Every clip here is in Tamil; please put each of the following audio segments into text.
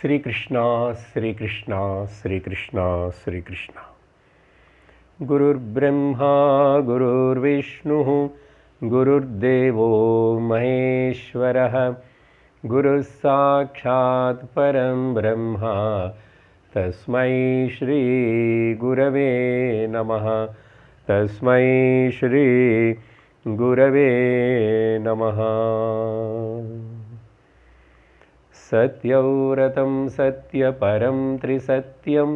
श्री कृष्णा श्री कृष्णा श्री कृष्णा श्री कृष्णा। गुरुर्ब्रह्मा गुरुर्विष्णुः गुरुर्देवो महेश्वरः गुरुः साक्षात् परं ब्रह्मा तस्मै श्री गुरवे नमः। तस्मै श्री गुरवे नमः। सत्यव्रतं सत्यपरं त्रिसत्यं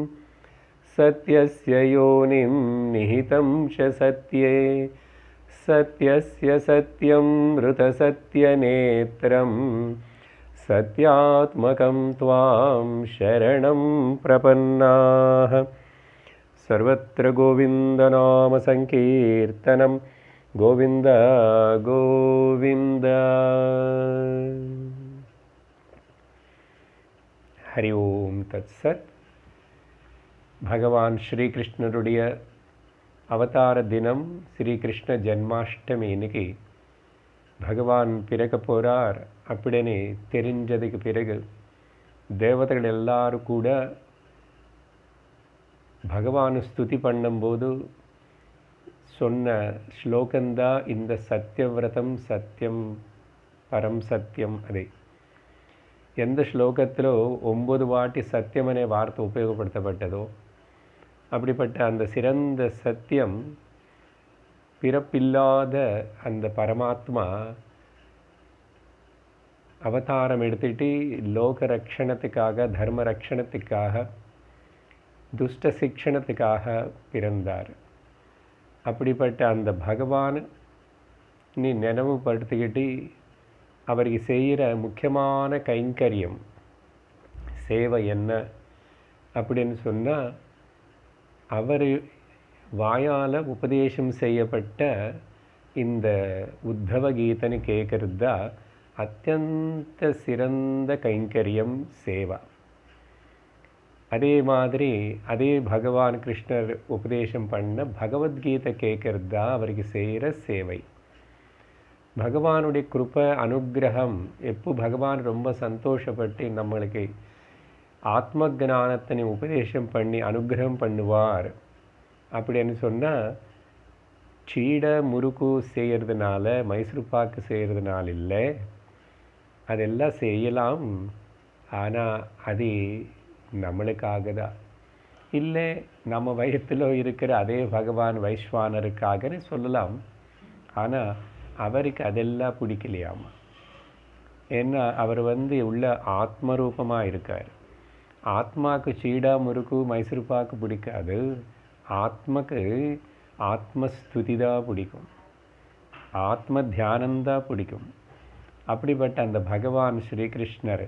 सत्यस्य योनिं निहितं च सत्ये सत्यस्य सत्यं मृतसत्यनेत्रं सत्यात्मकं त्वां शरणं प्रपन्नाः। सर्वत्र गोविन्दनाम संकीर्तनं गोविन्द गोविन्द। हरि ओम तत्सत। भगवान श्री कृष्णरुடைய அவதார தினம் ஸ்ரீ கிருஷ்ண ஜென்மாஷ்டமி. இன்னைக்கு பகவான் பிறக்க போகிறார் அப்படின்னு தெரிஞ்சதுக்கு பிறகு தேவதைகள் எல்லாரும் கூட பகவானை ஸ்துதி பண்ணும்போது சொன்ன ஸ்லோகந்தான் இந்த சத்யவிரதம் சத்தியம் பரம் சத்தியம். அதே எந்த ஸ்லோகத்திலோ 9 வாட்டி சத்தியம் அనే வார்த்தை உபயோகப்படுத்தப்பட்டதோ அப்படிப்பட்ட அந்த சிறந்த சத்தியம் பிறப்பில்லாத அந்த பரமாத்மா அவதாரம் எடுத்துட்டு லோக ரட்சணத்துக்காக தர்ம ரட்சணத்துக்காக துஷ்ட சிக்ஷணத்துக்காக பிறந்தார். அப்படிப்பட்ட அந்த பகவான் நீ நினைவுபடுத்திக்கிட்டு அவருக்கு செய்கிற முக்கியமான கைங்கரியம் சேவை என்ன அப்படின்னு சொன்னால், அவர் வாயால் உபதேசம் செய்யப்பட்ட இந்த உத்தவ கீதனை கேட்கறது தான் அத்தியந்த சிறந்த கைங்கரியம் சேவா. அதே மாதிரி அதே பகவான் கிருஷ்ணர் உபதேசம் பண்ண பகவத்கீதை கேட்கறது தான் அவருக்கு செய்கிற சேவை. பகவானுடைய கிருபை அனுகிரகம் எப்போ பகவான் ரொம்ப சந்தோஷப்பட்டு நம்மளுக்கு ஆத்ம ஞானத்தினை உபதேசம் பண்ணி அனுகிரகம் பண்ணுவார் அப்படின்னு சொன்னால், சீடை முறுக்கு செய்கிறதுனால மைசூர் பாக்கு செய்கிறதுனால இல்லை, அதெல்லாம் செய்யலாம். ஆனால் அது நம்மளுக்காக தான் இல்லை, நம்ம வயத்தில் இருக்கிற அதே பகவான் வைஸ்வானருக்காகன்னு சொல்லலாம். ஆனால் அவருக்கு அதெல்லாம் பிடிக்கலையாமா. ஏன்னா அவர் உள்ள ஆத்மரூபமாக இருக்கார். ஆத்மாவுக்கு சீடா முறுக்கு மைசூர் பாக்கு பிடிக்காது, ஆத்மக்கு ஆத்மஸ்துதி தான் பிடிக்கும், ஆத்ம தியானந்தான் பிடிக்கும். அப்படிப்பட்ட அந்த பகவான் ஸ்ரீகிருஷ்ணர்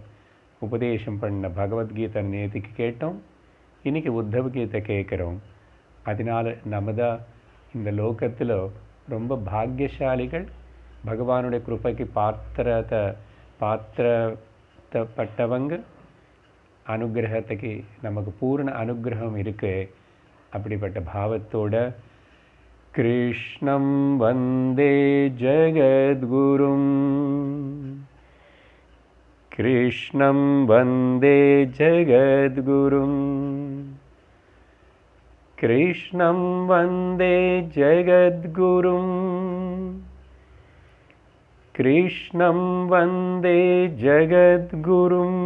உபதேசம் பண்ண பகவத்கீதை நேற்றுக்கு கேட்டோம், இன்றைக்கி உத்தவ கீதை கேட்குறோம். அதனால் நம்ம தான் இந்த லோகத்தில் ரொம்ப பாக்கியசாலிகள். பகவானுடைய கிருபைக்கு பாத்திரப்பட்டவங்க, அனுகிரகத்துக்கு நமக்கு பூர்ண அனுகிரகம் இருக்கு. அப்படிப்பட்ட பாவத்தோட கிருஷ்ணம் வந்தே ஜகத்குரும் கிருஷ்ணம் வந்தே ஜகத்குரும் कृष्णं वन्दे जगद्गुरुं कृष्णं वन्दे जगद्गुरुं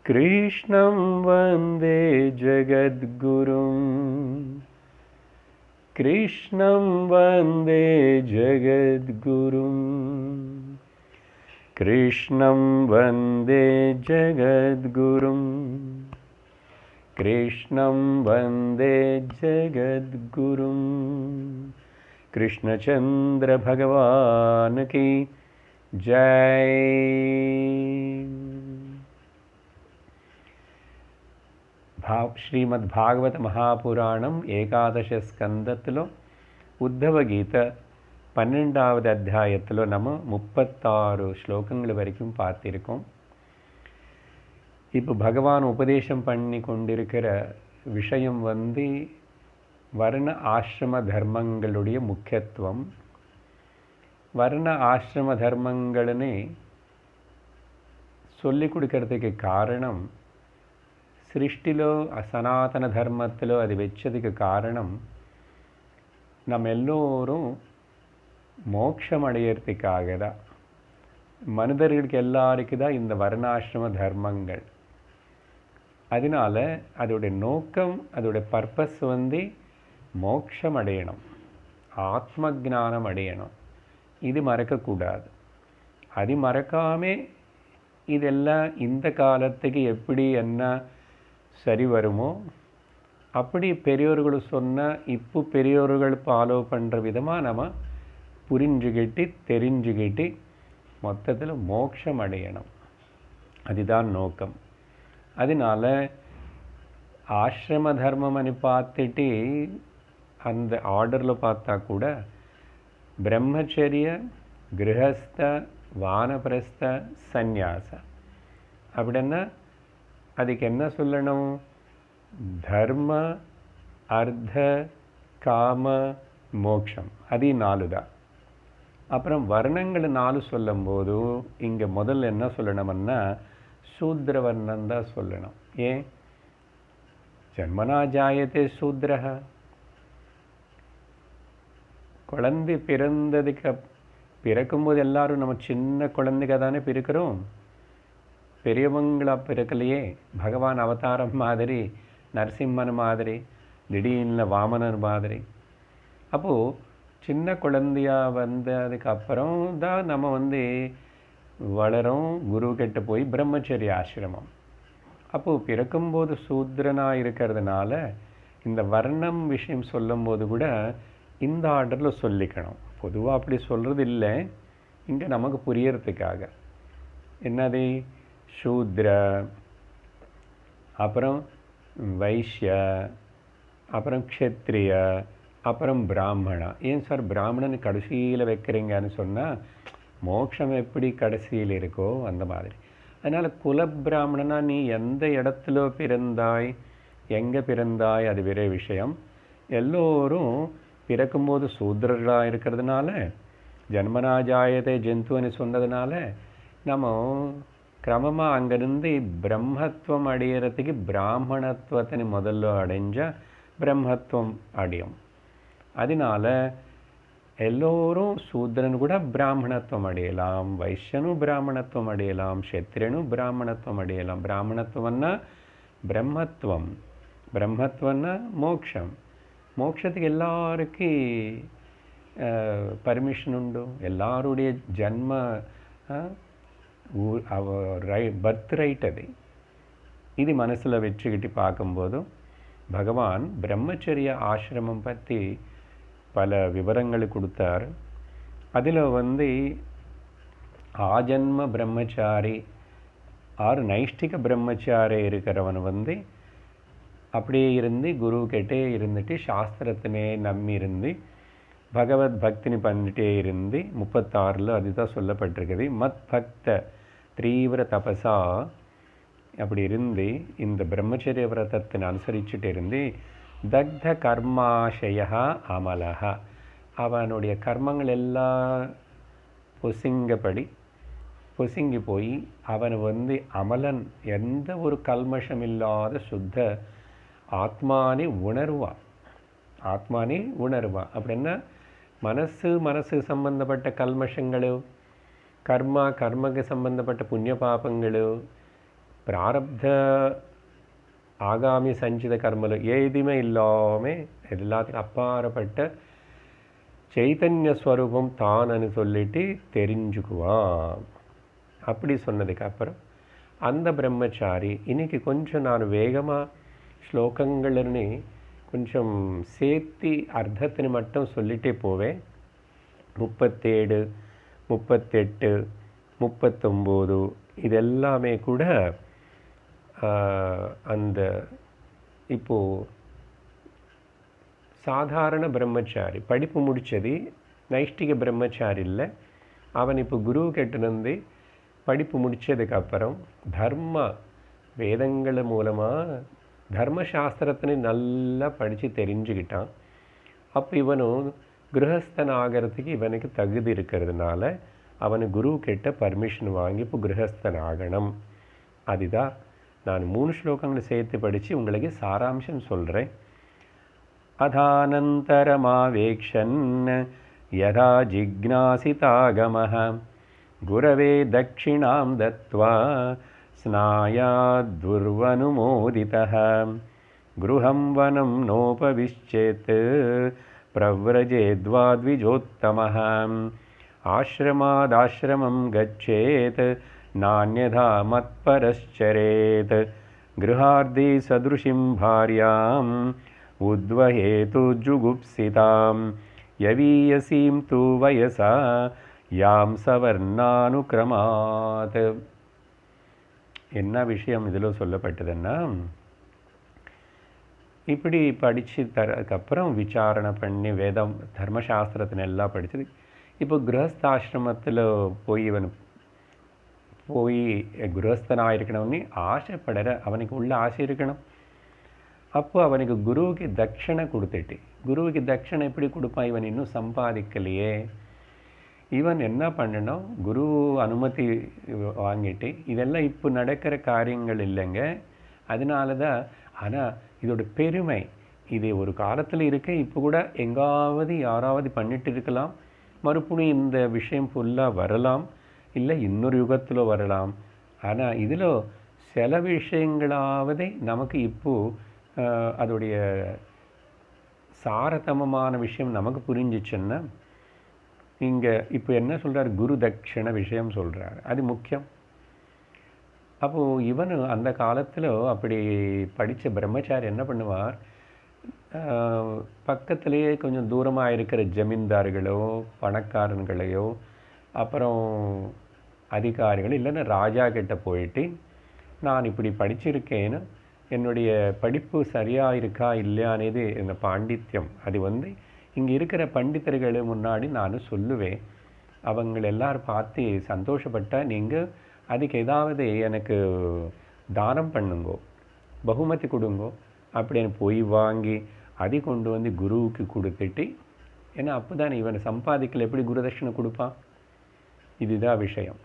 कृष्णं वन्दे जगद्गुरुं कृष्णं वन्दे जगद्गुरुं कृष्णं वन्दे जगद्गुरुं कृष्णं वन्दे जगद्गुरुं। कृष्णचंद्र भगवान की जय। श्रीमद्भागवत महापुराणं ఏకాదశ స్కందత్తులో ఉద్ధవ గీత 12வது అధ్యాయத்தில் நம்ம 36 ஸ்லோகங்கள் வரைக்கும் பார்த்திருக்கோம். இப்போ பகவான் உபதேசம் பண்ணி கொண்டிருக்கிற விஷயம் வர்ண ஆசிரம தர்மங்களுடைய முக்கியத்துவம். வர்ண ஆசிரம தர்மங்களே சொல்லி கொடுக்கறதுக்கு காரணம் சிருஷ்டிலோ சனாதன தர்மத்திலோ அது வச்சதுக்கு காரணம் நம்ம எல்லோரும் மோட்சம் அடையிறதுக்காக தான். மனிதர்களுக்கு எல்லாருக்கு தான் இந்த வர்ணாசிரம தர்மங்கள். அதனால அதோடைய நோக்கம், அதோடைய பர்பஸ் மோட்சம் அடையணும், ஆத்ம ஞானம் அடையணும். இது மறக்கக்கூடாது. அது மறக்காமல் இதெல்லாம் இந்த காலத்துக்கு எப்படி என்ன சரி வருமோ அப்படி பெரியோர்கள் சொன்ன இப்போ பெரியோர்கள் ஃபாலோ பண்ணுற விதமாக நம்ம புரிஞ்சுக்கிட்டு தெரிஞ்சுக்கிட்டு மொத்தத்தில் மோட்சம் அடையணும். அதுதான் நோக்கம். அதனால ஆசிரம தர்மம்னு பார்த்துட்டு அந்த ஆர்டரில் பார்த்தா கூட பிரம்மச்சரிய, கிரகஸ்த, வானப்பிரஸ்த, சந்நியாச அப்படின்னா அதுக்கு என்ன சொல்லணும்? தர்ம, அர்த்த, காம, மோட்சம். அது 4 தான். அப்புறம் வர்ணங்கள் 4 சொல்லும்போது இங்கே முதல்ல என்ன சொல்லணும்னா சூத்ர வர்ணம் தான் சொல்லணும். ஏன்? ஜன்மனா ஜாயத்தே சூத்ரஹ. குழந்தை பிறக்கும்போது எல்லாரும் நம்ம சின்ன குழந்தைங்க தானே பிறக்கிறோம், பெரியவங்களாக பிறக்கலையே. பகவான் அவதாரம் மாதிரி, நரசிம்மன் மாதிரி, திடீர்னு வாமனர் மாதிரி. அப்போது சின்ன குழந்தையாக வந்ததுக்கப்புறம் தான் நம்ம வளரும். குரு கிட்ட போய் பிரம்மச்சரிய ஆசிரமம். அப்போது பிறக்கும்போது சூத்ரனாக இருக்கிறதுனால இந்த வர்ணம் விஷயம் சொல்லும்போது கூட இந்த ஆர்டரில் சொல்லிக்கணும். பொதுவாக அப்படி சொல்கிறது இல்லை, இங்கே நமக்கு புரியறதுக்காக. என்னது? சூத்ர, அப்புறம் வைஷ்ய, அப்புறம் க்ஷத்ரிய, அப்புறம் பிராமணா. ஏன் சார் பிராமணன் கடைசியில் வைக்கிறீங்கன்னு சொன்னால் மோட்சம் எப்படி கடைசியில் இருக்கோ அந்த மாதிரி. அதனால் குலப்பிராமணனா நீ எந்த இடத்துல பிறந்தாய், எங்கே பிறந்தாய் அது வேற விஷயம். எல்லோரும் பிறக்கும்போது சூத்ரர்களாக இருக்கிறதுனால, ஜன்மனாஜாயத்தை ஜந்துன்னு சொன்னதுனால நம்ம கிரமமாக அங்கேருந்து பிரம்மத்துவம் அடையிறதுக்கு பிராமணத்துவத்தின் முதல்ல அடைஞ்சால் பிரம்மத்துவம் அடையும். அதனால எல்லோரும் சூத்ரன் கூட பிராமணத்துவம் அடையலாம், வைஷ்யனும் பிராமணத்துவம் அடையலாம், க்ஷத்ரியனும் பிராமணத்துவம் அடையலாம். பிராமணத்துவம்னா பிரம்மத்துவம், பிரம்மத்துவம்னா மோட்சம். மோட்சத்துக்கு எல்லாருக்கும் பர்மிஷன் உண்டு. எல்லாருடைய ஜன்ம பர்த் ரைட் அது. இது மனசில் வச்சுக்கிட்டு பார்க்கும்போதும் பகவான் பிரம்மச்சரிய ஆசிரமம் பற்றி பல விவரங்கள் கொடுத்தார். அதில் ஆஜன்ம பிரம்மச்சாரி ஆர் நைஷ்டிக பிரம்மச்சாரி இருக்கிறவன் அப்படியே இருந்து குரு கிட்டே இருந்துட்டு சாஸ்திரத்தினே நம்பி இருந்து பகவத் பக்தினி பண்ணிட்டே இருந்து 36 அதுதான் சொல்லப்பட்டிருக்குது. மத் பக்த தீவிர தபசா அப்படி இருந்து இந்த பிரம்மச்சரிய விரதத்தை அனுசரிச்சுட்டு இருந்து தக்த கர்மாஷய அமலஹா, அவனுடைய கர்மங்கள் எல்லாம் பொசுங்கி போய் அவன் அமலன், எந்த ஒரு கல்மஷம் இல்லாத சுத்த ஆத்மானி உணர்வான். அப்படின்னா மனசு சம்பந்தப்பட்ட கல்மஷங்களோ, கர்மக்கு சம்பந்தப்பட்ட புண்ணிய பாபங்களோ, பிராரப்த ஆகாமி சஞ்சித கர்மலோ எதுவுமே இல்லாமல் எல்லாத்துக்கும் அப்பாற்பட்ட சைத்தன்ய ஸ்வரூபம் தானன்னு சொல்லிட்டு தெரிஞ்சுக்குவான். அப்படி சொன்னதுக்கப்புறம் அந்த பிரம்மச்சாரி இன்னைக்கு கொஞ்சம் நான் வேகமாக ஸ்லோகங்கள்னு கொஞ்சம் சேர்த்து அர்த்தத்தின்னு மட்டும் சொல்லிகிட்டே போவேன். 37, 38, 39 இதெல்லாமே கூட அந்த இப்போது சாதாரண பிரம்மச்சாரி படிப்பு முடித்தது நைஷ்டிக பிரம்மச்சாரி இல்லை. அவன் இப்போ குரு கிட்டேருந்து படிப்பு முடித்ததுக்கப்புறம் தர்ம வேதங்கள் மூலமாக தர்மசாஸ்திரத்தினை நல்லா படித்து தெரிஞ்சுக்கிட்டான். அப்போ இவனும் கிரகஸ்தன் ஆகிறதுக்கு இவனுக்கு தகுதி இருக்கிறதுனால அவனு குரு கிட்ட பர்மிஷன் வாங்கி இப்போ கிரகஸ்தன் ஆகணும் அதுதான் நான் 3 ஸ்லோகங்களை சேர்த்து படித்து உங்களுக்கு சாராம்சம் சொல்கிறேன். அதானந்தரமாவேக்ஷன் யதா ஜிக்ஞாசிதாகமஹ குரவே தட்சிணாம் தத்வா ஸ்நாயாதுர்வனுமோதிதः கృహம் வனம் நோபவிஷ்சேத் பிரவ்ரஜேத்வா த்விஜோத்தமः ஆஸ்ரமாதாஸ்ரமம் கச்சேத் நான்யதா மத்பரश्चरेत् गृहार्धे सदृशीं भार्याम् उद्वहेतु जुगुप्सितां यवीयसीं तु वयसा यां सवर्णानुक्रमात्. என்ன விஷயம் இதில் சொல்லப்பட்டதுன்னா, இப்படி படித்து தரதுக்கப்புறம் விசாரணை பண்ணி வேதம் தர்மசாஸ்திரத்தின் எல்லாம் படித்தது. இப்போ கிரகஸ்தாசிரமத்தில் போய் கிரகஸ்தனாக இருக்கணும்னு ஆசைப்படுற அவனுக்கு உள்ள ஆசை இருக்கணும். அப்போ அவனுக்கு குருவுக்கு தட்சணை கொடுத்துட்டு, குருவுக்கு தட்சணை எப்படி கொடுப்பான்? இவன் இன்னும் சம்பாதிக்கலையே. இவன் என்ன பண்ணணும்? குரு அனுமதி வாங்கிட்டு, இதெல்லாம் இப்போ நடக்கிற காரியங்கள் இல்லைங்க, அதனால தான். ஆனால் இதோட பெருமை இது ஒரு காலத்தில் இருக்க, இப்போ கூட எங்காவது யாராவது பண்ணிட்டு இருக்கலாம், மறுபடியும் இந்த விஷயம் ஃபுல்லாக வரலாம், இல்லை இன்னொரு யுகத்தில் வரலாம். ஆனால் இதில் சில விஷயங்களாவது நமக்கு இப்போது அதோடைய சாரதமமான விஷயம் நமக்கு புரிஞ்சிச்சுன்னா, இங்கே இப்போ என்ன சொல்கிறார்? குரு தட்சிண விஷயம் சொல்கிறார், அது முக்கியம். அப்போது இவன் அந்த காலத்தில் அப்படி படித்த பிரம்மச்சாரி என்ன பண்ணுவார்? பக்கத்திலேயே கொஞ்சம் தூரமாக இருக்கிற ஜமீன்தார்களோ பணக்காரங்களையோ அப்புறம் அதிகாரிகள் இல்லைன்னா ராஜா கிட்ட போயிட்டு, நான் இப்படி படிச்சிருக்கேன்னு, என்னுடைய படிப்பு சரியாக இருக்கா இல்லையானது இந்த பாண்டித்யம் அது இங்கே இருக்கிற பண்டிதர்கள் முன்னாடி நான் சொல்லுவேன். அவங்க எல்லாரும் பார்த்து சந்தோஷப்பட்டால் நீங்கள் அதுக்கு ஏதாவது எனக்கு தானம் பண்ணுங்கோ, பகுமதி கொடுங்கோ அப்படின்னு போய் வாங்கி அதை கொண்டு குருவுக்கு கொடுத்துட்டு, ஏன்னா அப்போ தான் இவனை சம்பாதிக்கல, எப்படி குருதட்சணை கொடுப்பான்? இதுதான் விஷயம்.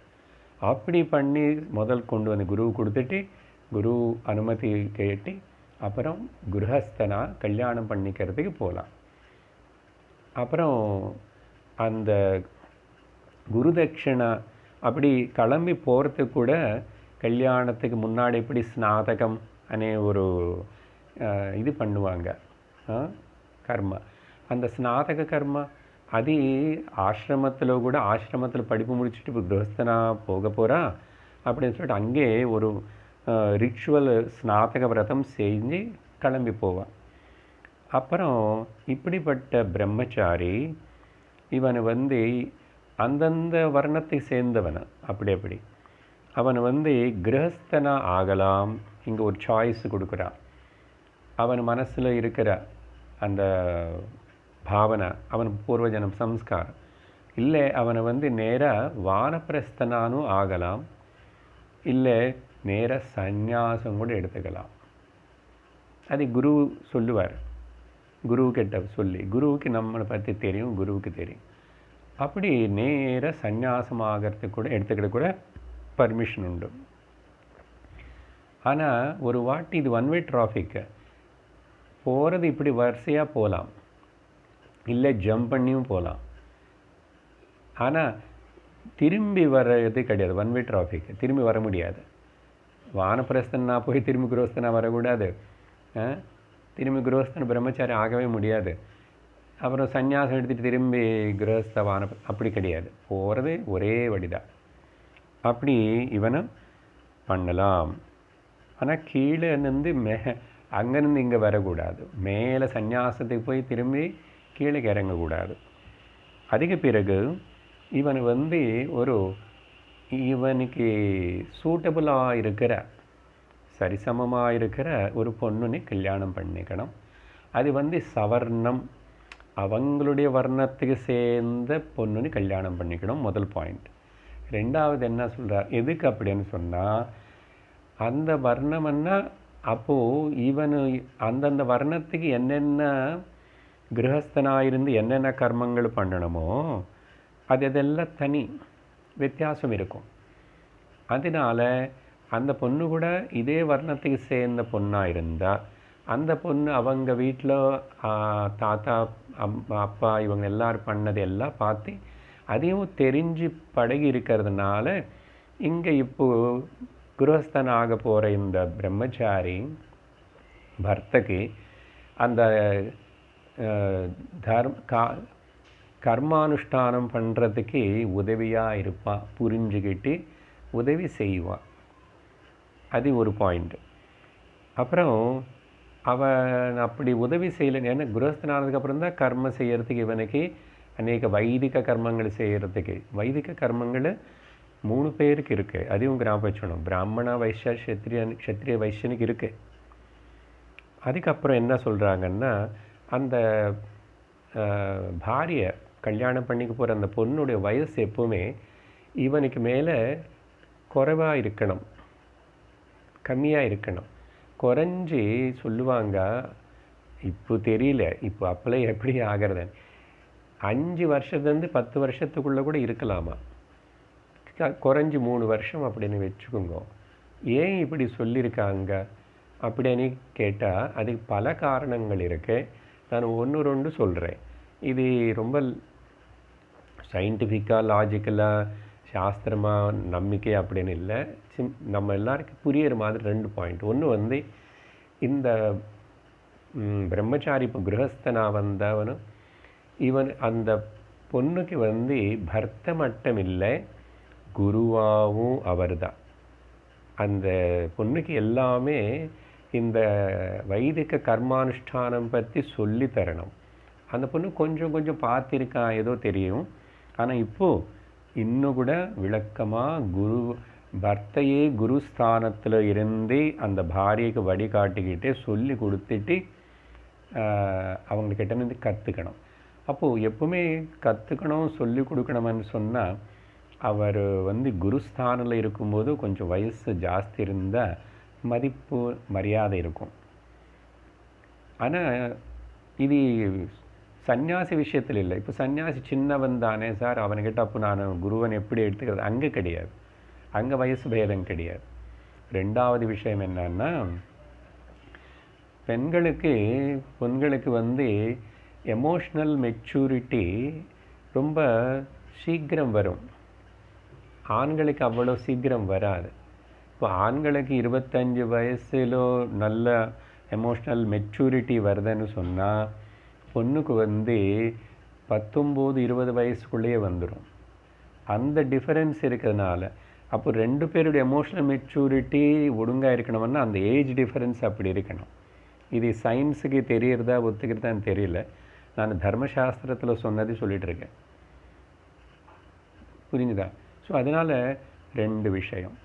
அப்படி பண்ணி முதல் கொண்டு குருவு கொடுத்துட்டு, குரு அனுமதி கேட்டு அப்புறம் குருஹஸ்தனா கல்யாணம் பண்ணிக்கிறதுக்கு போகலாம். அப்புறம் அந்த குருதட்சிணை அப்படி கிளம்பி போகிறதுக்கு கூட கல்யாணத்துக்கு முன்னாடி இப்படி ஸ்நாதகம் அனே ஒரு இது பண்ணுவாங்க கர்மா. அந்த ஸ்நாதக கர்மா அது ஆசிரமத்தில் கூட, ஆசிரமத்தில் படிப்பு முடிச்சுட்டு இப்போ கிரகஸ்தனாக போக போகிறா அப்படின்னு சொல்லிட்டு அங்கே ஒரு ரிச்சுவல் ஸ்நாதக விரதம் செஞ்சு கிளம்பி போவான். அப்புறம் இப்படிப்பட்ட பிரம்மச்சாரி இவன் அந்தந்த வர்ணத்தை சேர்ந்தவன், அப்படி அவன் கிரகஸ்தனா ஆகலாம். இங்கே ஒரு சாய்ஸ் கொடுக்குறான். அவன் மனசில் இருக்கிற அந்த பாவனை, அவன் பூர்வஜனம் சம்ஸ்காரம் இல்லை, அவனை நேராக வானப்பிரஸ்தனானும் ஆகலாம், இல்லை நேராக சந்நியாசம் கூட எடுத்துக்கலாம். அது குரு சொல்லுவார். குருக்கிட்ட சொல்லி, குருவுக்கு நம்மளை பற்றி தெரியும், குருவுக்கு தெரியும். அப்படி நேராக சந்நியாசம் ஆகிறதுக்கு கூட எடுத்துக்கிட்ட கூட பர்மிஷன் உண்டு. ஆனால் ஒரு வாட்டி இது ஒன் வே டிராஃபிக்கு போகிறது, இப்படி வரிசையாக போகலாம், இல்லை ஜம்ப் பண்ணியும் போகலாம். ஆனால் திரும்பி வர்றது கிடையாது. ஒன் வே டிராஃபிக் திரும்பி வர முடியாது. வானப்பிரஸ்தனா போய் திரும்பி குருவஸ்தனா வரக்கூடாது, திரும்பி குருவஸ்தன் பிரம்மச்சாரி ஆகவே முடியாது. அப்புறம் சந்நியாசம் எடுத்துகிட்டு திரும்பி கிரகஸ்த அப்படி கிடையாது. போகிறது ஒரே வழிதான். அப்படி இவனை பண்ணலாம். ஆனால் கீழே இருந்து அங்கேருந்து இங்கே வரக்கூடாது. மேலே சந்நியாசத்துக்கு போய் திரும்பி கீழே இறங்கக்கூடாது. அதுக்கு பிறகு இவன் இவனுக்கு சூட்டபுளாக இருக்கிற, சரிசமமாக இருக்கிற ஒரு பொண்ணுன்னு கல்யாணம் பண்ணிக்கணும். அது சவர்ணம், அவங்களுடைய வர்ணத்துக்கு சேர்ந்த பொண்ணுன்னு கல்யாணம் பண்ணிக்கணும், முதல் பாயிண்ட். ரெண்டாவது என்ன சொல்கிறார்? எதுக்கு அப்படின்னு சொன்னால், அந்த வர்ணம்னா அப்போது இவன் அந்தந்த வர்ணத்துக்கு என்னென்ன கிரகஸ்தனாக இருந்து என்னென்ன கர்மங்கள் பண்ணணுமோ அதெல்லாம் தனி வித்தியாசம் இருக்கும். அதனால் அந்த பொண்ணு கூட இதே வர்ணத்துக்கு சேர்ந்த பொண்ணாக இருந்தால் அந்த பொண்ணு அவங்க வீட்டில் தாத்தா அப்பா இவங்க எல்லாரும் பண்ணது எல்லாம் பார்த்து அதையும் தெரிஞ்சு பழகி இருக்கிறதுனால இங்கே இப்போது குருஹஸ்தன் ஆக போகிற இந்த பிரம்மச்சாரி பர்த்தக்கு அந்த கர்மானுஷ்டானம் பண்ணுறதுக்கு உதவியாக இருப்பான், புரிஞ்சுக்கிட்டு உதவி செய்வான். அது ஒரு பாயிண்ட்டு. அப்புறம் அவன் அப்படி உதவி செய்யலைன்னு, ஏன்னா குருஹஸ்தனானதுக்கப்புறம் தான் கர்மம் செய்கிறதுக்கு இவனுக்கு அநேக வைதிக கர்மங்கள் செய்கிறதுக்கு. வைதிக கர்மங்கள் 3 பேருக்கு இருக்குது, அதையும் ஞாபகம் வச்சுக்கணும். பிராமணா, வைஷ்யா, க்ஷத்ரிய வைஷ்யனுக்கு இருக்குது. அதுக்கப்புறம் என்ன சொல்கிறாங்கன்னா, அந்த பாரியை கல்யாணம் பண்ணிக்க போகிற அந்த பொண்ணுடைய வயசு எப்போவுமே இவனுக்கு மேலே குறைவாக இருக்கணும், கம்மியாக இருக்கணும். குறைஞ்சி சொல்லுவாங்க, இப்போ தெரியல, இப்போ அப்போல்லாம் எப்படி ஆகிறது, 5 வருஷத்துலேருந்து 10 வருஷத்துக்குள்ளே கூட இருக்கலாமா, குறைஞ்சி 3 வருஷம் அப்படின்னு வச்சுக்கோங்க. ஏன் இப்படி சொல்லியிருக்காங்க அப்படின்னு கேட்டால் அதுக்கு பல காரணங்கள் இருக்குது. நான் 1-2 சொல்கிறேன். இது ரொம்ப சயின்டிஃபிக்காக, லாஜிக்கலாக, சாஸ்திரமாக, நம்பிக்கை அப்படின்னு இல்லை, நம்ம எல்லாருக்கும் புரியிற மாதிரி 2 பாயிண்ட். ஒன்று இந்த பிரம்மச்சாரி இப்போ கிரகஸ்தனாக வந்தவனும் இவன் அந்த பொண்ணுக்கு பர்த்த மட்டும் இல்லை, குருவாகவும் அவர் தான். அந்த பொண்ணுக்கு எல்லாமே இந்த வைதிக கர்மானுஷ்டானம் பற்றி சொல்லி தரணும். அந்த பொண்ணு கொஞ்சம் கொஞ்சம் பார்த்திருக்கான், ஏதோ தெரியும். ஆனால் இப்போது இன்னும் கூட விளக்கமாக பர்த்தையே குருஸ்தானத்தில் இருந்து அந்த பாரியைக்கு வழிகாட்டிக்கிட்டே சொல்லி கொடுத்துட்டு அவங்கக்கிட்டேருந்து கற்றுக்கணும். அப்போது எப்பவுமே கற்றுக்கணும், சொல்லி கொடுக்கணும்னு சொன்னால் அவர் குருஸ்தானில் இருக்கும்போது கொஞ்சம் வயசு ஜாஸ்தி இருந்தால் மதிப்பு மரியாதை இருக்கும். ஆனால் இது சன்னியாசி விஷயத்தில் இல்லை. இப்போ சன்னியாசி சின்னவன் தானே சார், அவன்கிட்ட அப்போ நான் குருவன் எப்படி எடுத்துக்கிறது, அங்கே கிடையாது, அங்கே வயசு பேதம் கிடையாது. 2வது விஷயம் என்னன்னா, பெண்களுக்கு எமோஷ்னல் மெச்சூரிட்டி ரொம்ப சீக்கிரம் வரும், ஆண்களுக்கு அவ்வளோ சீக்கிரம் வராது. இப்போ ஆண்களுக்கு 25 வயசுல நல்ல எமோஷ்னல் மெச்சூரிட்டி வருதுன்னு சொன்னால் பொண்ணுக்கு 19-20 வயசுக்குள்ளேயே வந்துடும். அந்த டிஃபரன்ஸ் இருக்கிறதுனால அப்போ 2 பேருடைய எமோஷ்னல் மெச்சூரிட்டி ஒழுங்காக இருக்கணும்னா அந்த ஏஜ் டிஃபரன்ஸ் அப்படி இருக்கணும். இது சயின்ஸுக்கு தெரியறதா ஒத்துக்கிறதான்னு தெரியல, நான் தர்மசாஸ்திரத்தில் சொன்னது சொல்லிகிட்டு இருக்கேன், புரிஞ்சுதா? ஸோ அதனால் 2 விஷயம்,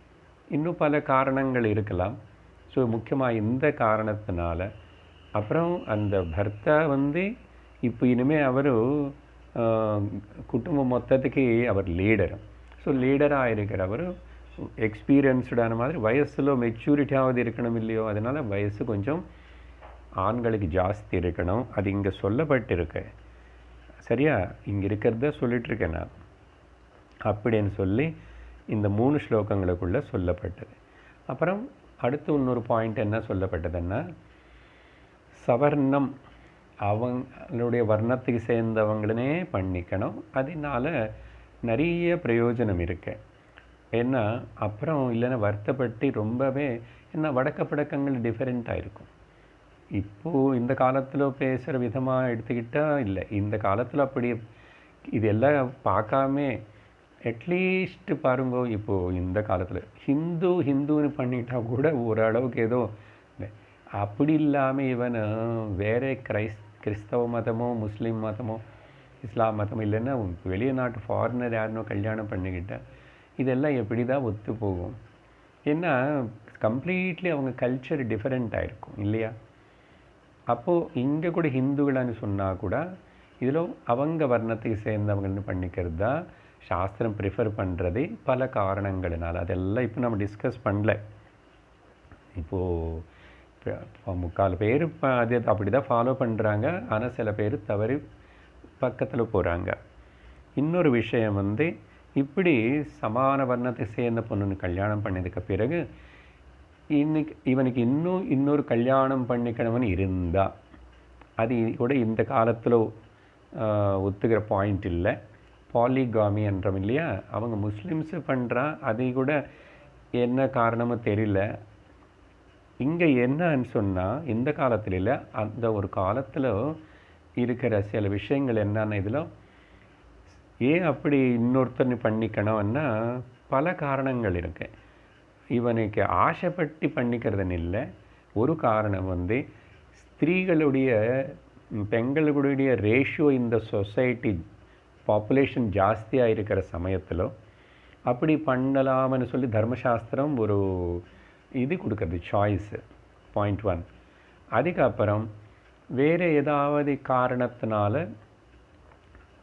இன்னும் பல காரணங்கள் இருக்கலாம். ஸோ முக்கியமாக இந்த காரணத்தினால அப்புறம் அந்த பர்த்தா இப்போ இனிமேல் அவர் குடும்பம் மொத்தத்துக்கு அவர் லீடர். ஸோ லீடராக இருக்கிறவர் எக்ஸ்பீரியன்ஸ்டான மாதிரி வயசில் மெச்சூரிட்டியாவது இருக்கணும் இல்லையோ, அதனால் வயசு கொஞ்சம் ஆண்களுக்கு ஜாஸ்தி இருக்கணும். அது இங்கே சொல்லப்பட்டிருக்கு, சரியா? இங்கே இருக்கிறத சொல்லிகிட்ருக்கேன் நான் அப்படின்னு சொல்லி இந்த 3 ஸ்லோகங்களுக்குள்ளே சொல்லப்பட்டது. அப்புறம் அடுத்து இன்னொரு பாயிண்ட் என்ன சொல்லப்பட்டதுன்னா, சவர்ணம் அவங்களுடைய வர்ணத்துக்கு சேர்ந்தவங்களே பண்ணிக்கணும். அதனால் நிறைய பிரயோஜனம் இருக்கு. ஏன்னா அப்புறம் இல்லைன்னா வருத்தப்பட்டு ரொம்பவே என்ன வடக்க பழக்கங்கள் டிஃப்ரெண்ட்டாக இருக்கும். இப்போது இந்த காலத்தில் பேசுகிற விதமாக எடுத்துக்கிட்டால் இல்லை, இந்த காலத்தில் அப்படி இதெல்லாம் பார்க்காம அட்லீஸ்ட் பாருங்க, இப்போது இந்த காலத்தில் ஹிந்துன்னு பண்ணிட்டா கூட ஓரளவுக்கு ஏதோ அப்படி இல்லாமல் இவன் வேறு கிறிஸ்தவ மதமோ முஸ்லீம் மதமோ இஸ்லாம் மதமோ இல்லைன்னா வெளிநாட்டு ஃபாரினர் யாருனோ கல்யாணம் பண்ணிக்கிட்டால் இதெல்லாம் எப்படி தான் ஒத்து போகும்? ஏன்னா கம்ப்ளீட்லி அவங்க கல்ச்சர் டிஃப்ரெண்ட்டாக இருக்கும் இல்லையா? அப்போது இங்கே கூட ஹிந்துகளான்னு சொன்னால் கூட இதில் அவங்க வர்ணத்துக்கு சேர்ந்தவங்கன்னு பண்ணிக்கிறது தான் சாஸ்திரம் ப்ரிஃபர் பண்ணுறது பல காரணங்களினால். அதெல்லாம் இப்போ நம்ம டிஸ்கஸ் பண்ணல. இப்போது 3/4 பேர் அது அப்படி தான் ஃபாலோ பண்ணுறாங்க, ஆனால் சில பேர் தவறி பக்கத்தில் போகிறாங்க. இன்னொரு விஷயம் இப்படி சமான வர்ணத்தை சேர்ந்த பொண்ணுன்னு கல்யாணம் பண்ணதுக்கு பிறகு இன்னைக்கு இவனுக்கு இன்னொரு கல்யாணம் பண்ணிக்கணும்னு இருந்தா அது கூட இந்த காலத்தில் ஒத்துக்கிற பாயிண்ட் இல்லை. பாலிகாமி என்றோம் இல்லையா, அவங்க முஸ்லீம்ஸு பண்ணுறா, அது கூட என்ன காரணமும் தெரியல. இங்கே என்னன்னு சொன்னால் இந்த காலத்தில் இல்லை, அந்த ஒரு காலத்தில் இருக்கிற சில விஷயங்கள் என்னென்ன இதில் ஏன் அப்படி இன்னொருத்தர் பண்ணிக்கணும்னா பல காரணங்கள் இருக்கு. இவனுக்கு ஆசைப்பட்டு பண்ணிக்கிறதுன்னு இல்லை. ஒரு காரணம் ஸ்திரீகளுடைய பெண்களுடைய ரேஷியோ இந்த சொசைட்டி பாப்புலேஷன் ஜாஸ்தியாக இருக்கிற சமயத்தில் அப்படி பண்ணலாம்னு சொல்லி தர்மசாஸ்திரம் ஒரு இது கொடுக்குறது, சாய்ஸு. பாயிண்ட் 1. அதுக்கப்புறம் வேறு ஏதாவது காரணத்தினால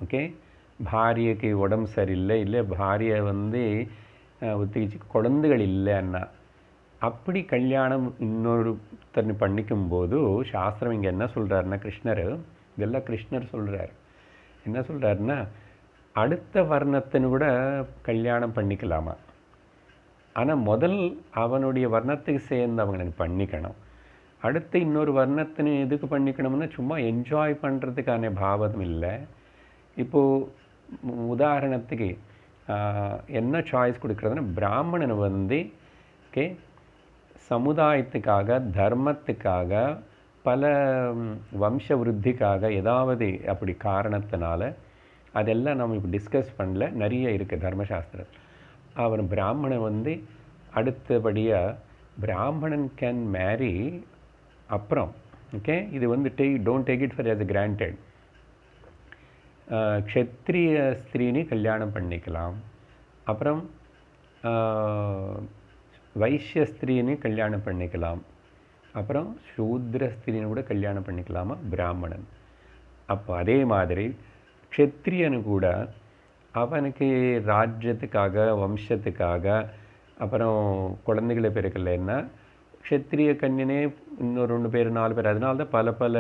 ஓகே பாரியக்கு உடம்பு சரியில்லை, இல்லை பாரியை ஒத்திக்கிச்சு குழந்தைகள் இல்லைன்னா அப்படி கல்யாணம் இன்னொருத்தர் பண்ணிக்கும்போது சாஸ்திரம் இங்கே என்ன சொல்கிறாருன்னா, கிருஷ்ணர் இதெல்லாம் கிருஷ்ணர் சொல்கிறார். என்ன சொல்கிறாருன்னா, அடுத்த வர்ணத்தின்னு கூட கல்யாணம் பண்ணிக்கலாமா, ஆனால் முதல் அவனுடைய வர்ணத்துக்கு சேர்ந்து அவங்களுக்கு பண்ணிக்கணும். அடுத்து இன்னொரு வர்ணத்தின்னு எதுக்கு பண்ணிக்கணும்னா சும்மா என்ஜாய் பண்ணுறதுக்கான பாவம் இல்லை. இப்போது உதாரணத்துக்கு என்ன சாய்ஸ் கொடுக்குறதுன்னா, பிராமணன் ஓகே சமுதாயத்துக்காக தர்மத்துக்காக பல வம்ச விருத்திக்காக ஏதாவது அப்படி காரணத்தினால அதெல்லாம் நம்ம இப்போ டிஸ்கஸ் பண்ணல, நிறைய இருக்குது தர்மசாஸ்திரம். அவன் பிராமணன் அடுத்தபடியாக பிராமணன் கேன் மேரி அப்புறம் ஓகே இது don't take it for as a granted. Kshatriya ஸ்திரீனி கல்யாணம் பண்ணிக்கலாம், அப்புறம் வைஷ்ய ஸ்திரீனி கல்யாணம் பண்ணிக்கலாம், அப்புறம் சூத்ர ஸ்திரீன்னு கூட கல்யாணம் பண்ணிக்கலாமா பிராமணன். அப்போ அதே மாதிரி க்ஷத்ரியனு கூட அவனுக்கு ராஜ்யத்துக்காக வம்சத்துக்காக அப்புறம் குழந்தைகளை பிறக்கலைன்னா க்ஷத்ரிய கன்யனே இன்னொரு 2 பேர் 4 பேர். அதனால தான் பல பல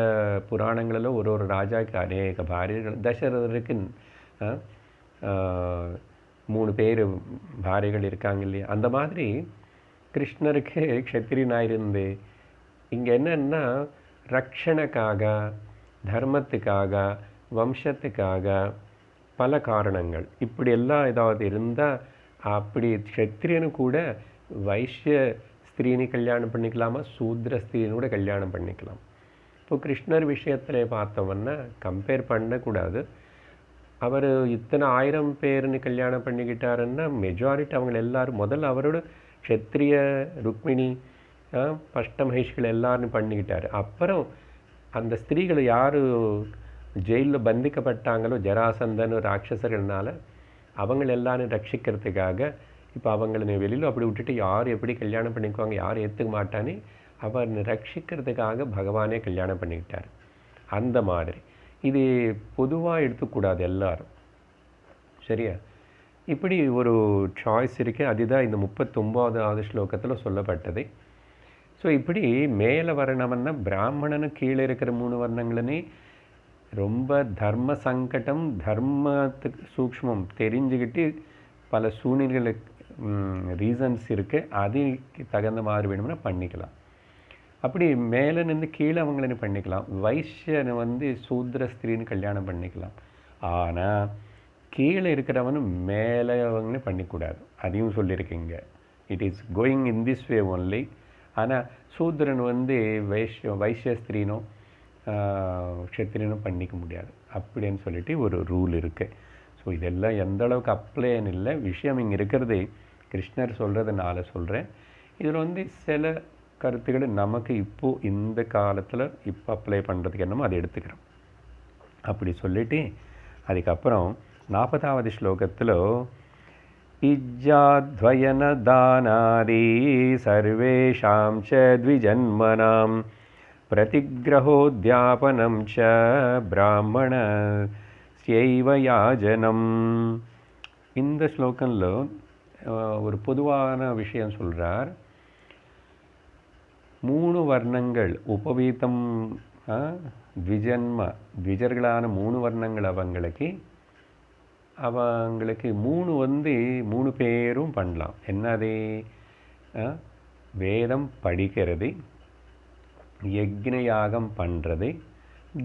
புராணங்களில் ஒரு ராஜாவுக்கு அநேக பாரியர்கள். தசரதருக்கு 3 பேர் பாரியர்கள் இருக்காங்க இல்லையா, அந்த மாதிரி கிருஷ்ணருக்கு க்ஷத்ரியனாக இருந்து இங்கே என்னன்னா ரக்ஷணக்காக தர்மத்துக்காக வம்சத்துக்காக பல காரணங்கள் இப்படி எல்லாம் ஏதாவது இருந்தால் அப்படி க்ஷத்ரியனு கூட வைஷ்ய ஸ்திரீனி கல்யாணம் பண்ணிக்கலாமா, சூத்ர ஸ்திரீனு கூட கல்யாணம் பண்ணிக்கலாம். இப்போ கிருஷ்ணர் விஷயத்தில் பார்த்தோம்னா கம்பேர் பண்ணக்கூடாது. அவர் இத்தனை 1000 பேர்னு கல்யாணம் பண்ணிக்கிட்டாருன்னா மெஜாரிட்டி அவங்க எல்லோரும் முதல்ல அவரோட க்ஷத்ரிய ருக்மிணி பஷ்டமஹேஷ்கள் எல்லாரும் பண்ணிக்கிட்டார். அப்புறம் அந்த ஸ்திரீகளை யார் ஜெயிலில் பந்திக்கப்பட்டாங்களோ ஜராசந்தன் ராட்சசர்கள்னால அவங்கள எல்லாரும் ரட்சிக்கிறதுக்காக இப்போ அவங்கள வெளியில் அப்படி விட்டுட்டு யார் எப்படி கல்யாணம் பண்ணிக்குவாங்க, யார் ஏற்றுக்க மாட்டானே, அவர் ரட்சிக்கிறதுக்காக பகவானே கல்யாணம் பண்ணிக்கிட்டார். அந்த மாதிரி இது பொதுவாக எடுத்துக்கூடாது எல்லாரும், சரியா? இப்படி ஒரு சாய்ஸ் இருக்குது. அதுதான் இந்த 39வது ஸ்லோகத்தில் சொல்லப்பட்டது. ஸோ இப்படி மேலே வர்ணம்னா பிராமணனு கீழே இருக்கிற 3 வர்ணங்களே ரொம்ப தர்ம சங்கடம் தர்மத்துக்கு சூக்ஷ்மம் தெரிஞ்சுக்கிட்டு பல சூழ்நிலைகளுக்கு ரீசன்ஸ் இருக்குது, அதுக்கு தகுந்த மாதிரி வேணும்னா பண்ணிக்கலாம். அப்படி மேலே நின்று கீழே அவங்கள பண்ணிக்கலாம். வைஷ்யனை சூத்ர ஸ்திரீன்னு கல்யாணம் பண்ணிக்கலாம். ஆனால் கீழே இருக்கிறவனு மேலே அவங்களே பண்ணிக்கூடாது, அதையும் சொல்லியிருக்கீங்க. It is going in this way only. ஆனால் சூத்ரன் வைஷ்ய ஸ்திரீனோ க்ஷத்ரியனும் பண்ணிக்க முடியாது அப்படின்னு சொல்லிட்டு ஒரு ரூல் இருக்குது. ஸோ இதெல்லாம் எந்த அளவுக்கு அப்ளைன்னு இல்லை, விஷயம் இங்கே இருக்கிறது கிருஷ்ணர் சொல்கிறதுனால சொல்கிறேன். இதில் சில கருத்துக்களை நமக்கு இப்போது இந்த காலத்தில் இப்போ அப்ளை பண்ணுறதுக்கு என்னமோ அதை எடுத்துக்கிறோம். அப்படி சொல்லிவிட்டு அதுக்கப்புறம் 40வது ஸ்லோகத்தில் இஜ்ஜாத்வயன தானாதி சர்வேஷாம் ச த்விஜன்மனாம் பிரதிக்ரஹோத்யாபனம் ச பிராமண ஸ்யைவ யாஜனம். இந்த ஸ்லோகத்தில் ஒரு பொதுவான விஷயம் சொல்கிறார். 3 வர்ணங்கள் உபவீதம் த்விஜன்ம த்விஜர்களான 3 வர்ணங்கள் அவங்களுக்கு அவங்களுக்கு 3 வந்து 3 பேரும் பண்ணலாம். என்னது? வேதம் படிக்கிறது, யக்ஞ யாகம் பண்ணுறது,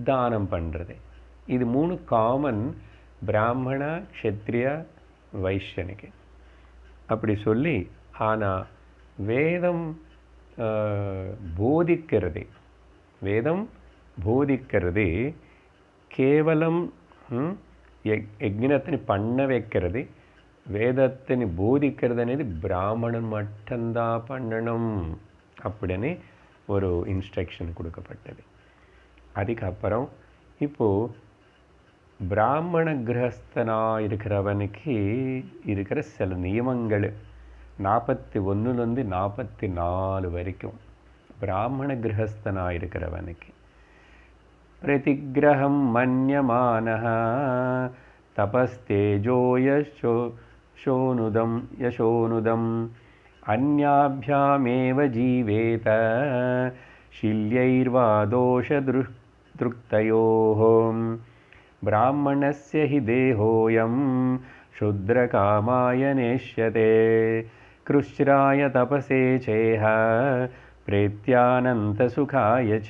தானம் பண்ணுறது. இது 3 காமன் பிராமண, க்ஷத்ரிய, வைஷ்யனுக்கு. அப்படி சொல்லி, ஆனால் வேதம் போதிக்கிறது, வேதம் போதிக்கிறது கேவலம் యజ్ఞத்திని பண்ண வைக்கிறது, வேதத்தினை போதிக்கிறது అనేది பிராமணன் மட்டும்தான் பண்ணணும் அப்படின்னு ஒரு இன்ஸ்ட்ரக்ஷன் கொடுக்கப்பட்டது. அதுக்கப்புறம் இப்போது பிராமண கிரகஸ்தனாக இருக்கிறவனுக்கு இருக்கிற சில நியமங்கள் 41லேருந்து 44 வரைக்கும் பிராமண கிரகஸ்தனாக இருக்கிறவனுக்கு. பிரதிகிரகம் மன்யமானஹ தபஸ்தேஜோ யசோனுதம் அந்யாபியாமேவ ஜீவேத ஷில்யைர்வா தோஷத்ருக்தயோः பிராமணஸ்ய ஹி தேஹோயம் க்ஷுத்ரகாமாய நேஷ்யதே கிருஷ்ராய தபசே சேஹ பிரேத்யானந்தசுகாய ச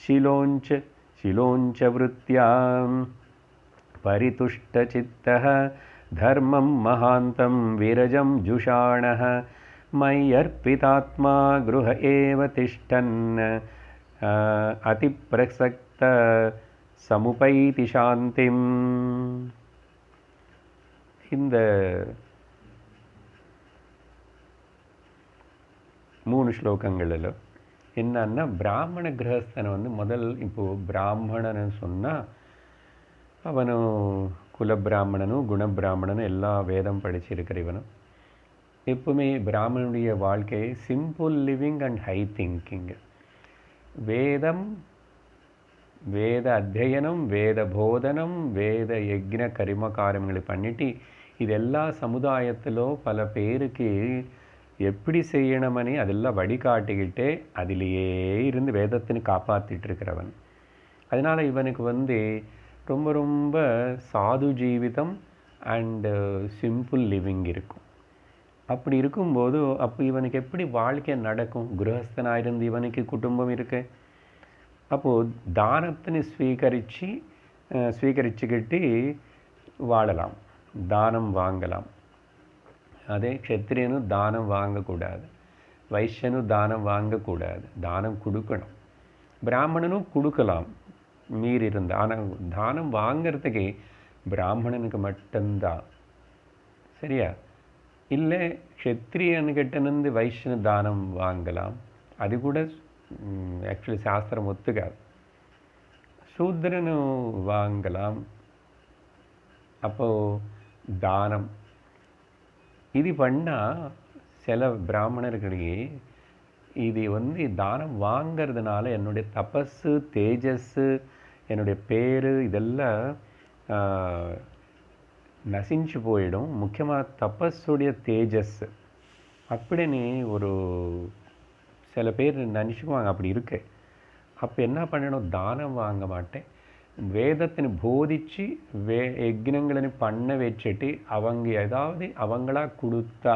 शिलोञ्च वृत्त्यां परितुष्टचित्तः धर्मं महान्तं विरजं जुषाणः मय्यर्पितात्मा गृह एव तिष्ठन् अतिप्रसक्त समुपैति शान्तिम्. இந்த 3 ஸ்லோகங்களில் என்னன்னா, பிராமண கிரகஸ்தனை வந்து இப்போது பிராமணன்னு சொன்னால் அவனும் குலபிராமணனும் குணபிராமணனும் எல்லா வேதம் படிச்சிருக்கிற இவனும் எப்பவுமே பிராமணனுடைய வாழ்க்கையை simple living and high thinking. வேதம், வேத அத்தியனம், வேத போதனம், வேத யக்ஞ கரிம காரியங்களை பண்ணிட்டு இது எல்லா சமுதாயத்திலோ பல பேருக்கு எப்படி செய்யணுமனே அதெல்லாம் வழிகாட்டிக்கிட்டே அதிலேயே இருந்து வேதத்தினை காப்பாற்றிட்டு இருக்கிறவன். அதனால் இவனுக்கு வந்து ரொம்ப ரொம்ப சாது ஜீவிதம் அண்டு சிம்பிள் லிவிங் இருக்கும். அப்படி இருக்கும்போது அப்போ இவனுக்கு எப்படி வாழ்க்கை நடக்கும்? கிரகஸ்தனாக இருந்து இவனுக்கு குடும்பம் இருக்கு. அப்போது தானத்தினை ஸ்வீகரிச்சுக்கிட்டு வாழலாம், தானம் வாங்கலாம். அதே க்ஷத்ரியனும் தானம் வாங்கக்கூடாது, வைஷ்யனும் தானம் வாங்கக்கூடாது, தானம் கொடுக்கணும். பிராமணனும் கொடுக்கலாம் மீறி இருந்தா, ஆனால் தானம் வாங்கிறதுக்கு பிராமணனுக்கு மட்டும்தான். சரியா? இல்லை க்ஷத்ரியன்கிட்டேருந்து வைஷ்யனு தானம் வாங்கலாம், அது கூட ஆக்சுவலி சாஸ்திரம் ஒத்துக்காது. சூத்ரனும் வாங்கலாம். அப்போது தானம் இது பண்ணால் சில பிராமணர்களுக்கு இது வந்து தானம் வாங்கிறதுனால என்னுடைய தபஸு, தேஜஸ்ஸு, என்னுடைய பேர் இதெல்லாம் நசிஞ்சு போயிடும். முக்கியமாக தபஸுடைய தேஜஸ் அப்படின்னு ஒரு சில பேர் நினச்சிக்குவாங்க. அப்படி இருக்கு. அப்போ என்ன பண்ணணும்? தானம் வாங்க மாட்டேன், வேதத்தினை போதிச்சு யக்ஞங்களை பண்ண வச்சுட்டு அவங்க ஏதாவது அவங்களா கொடுத்தா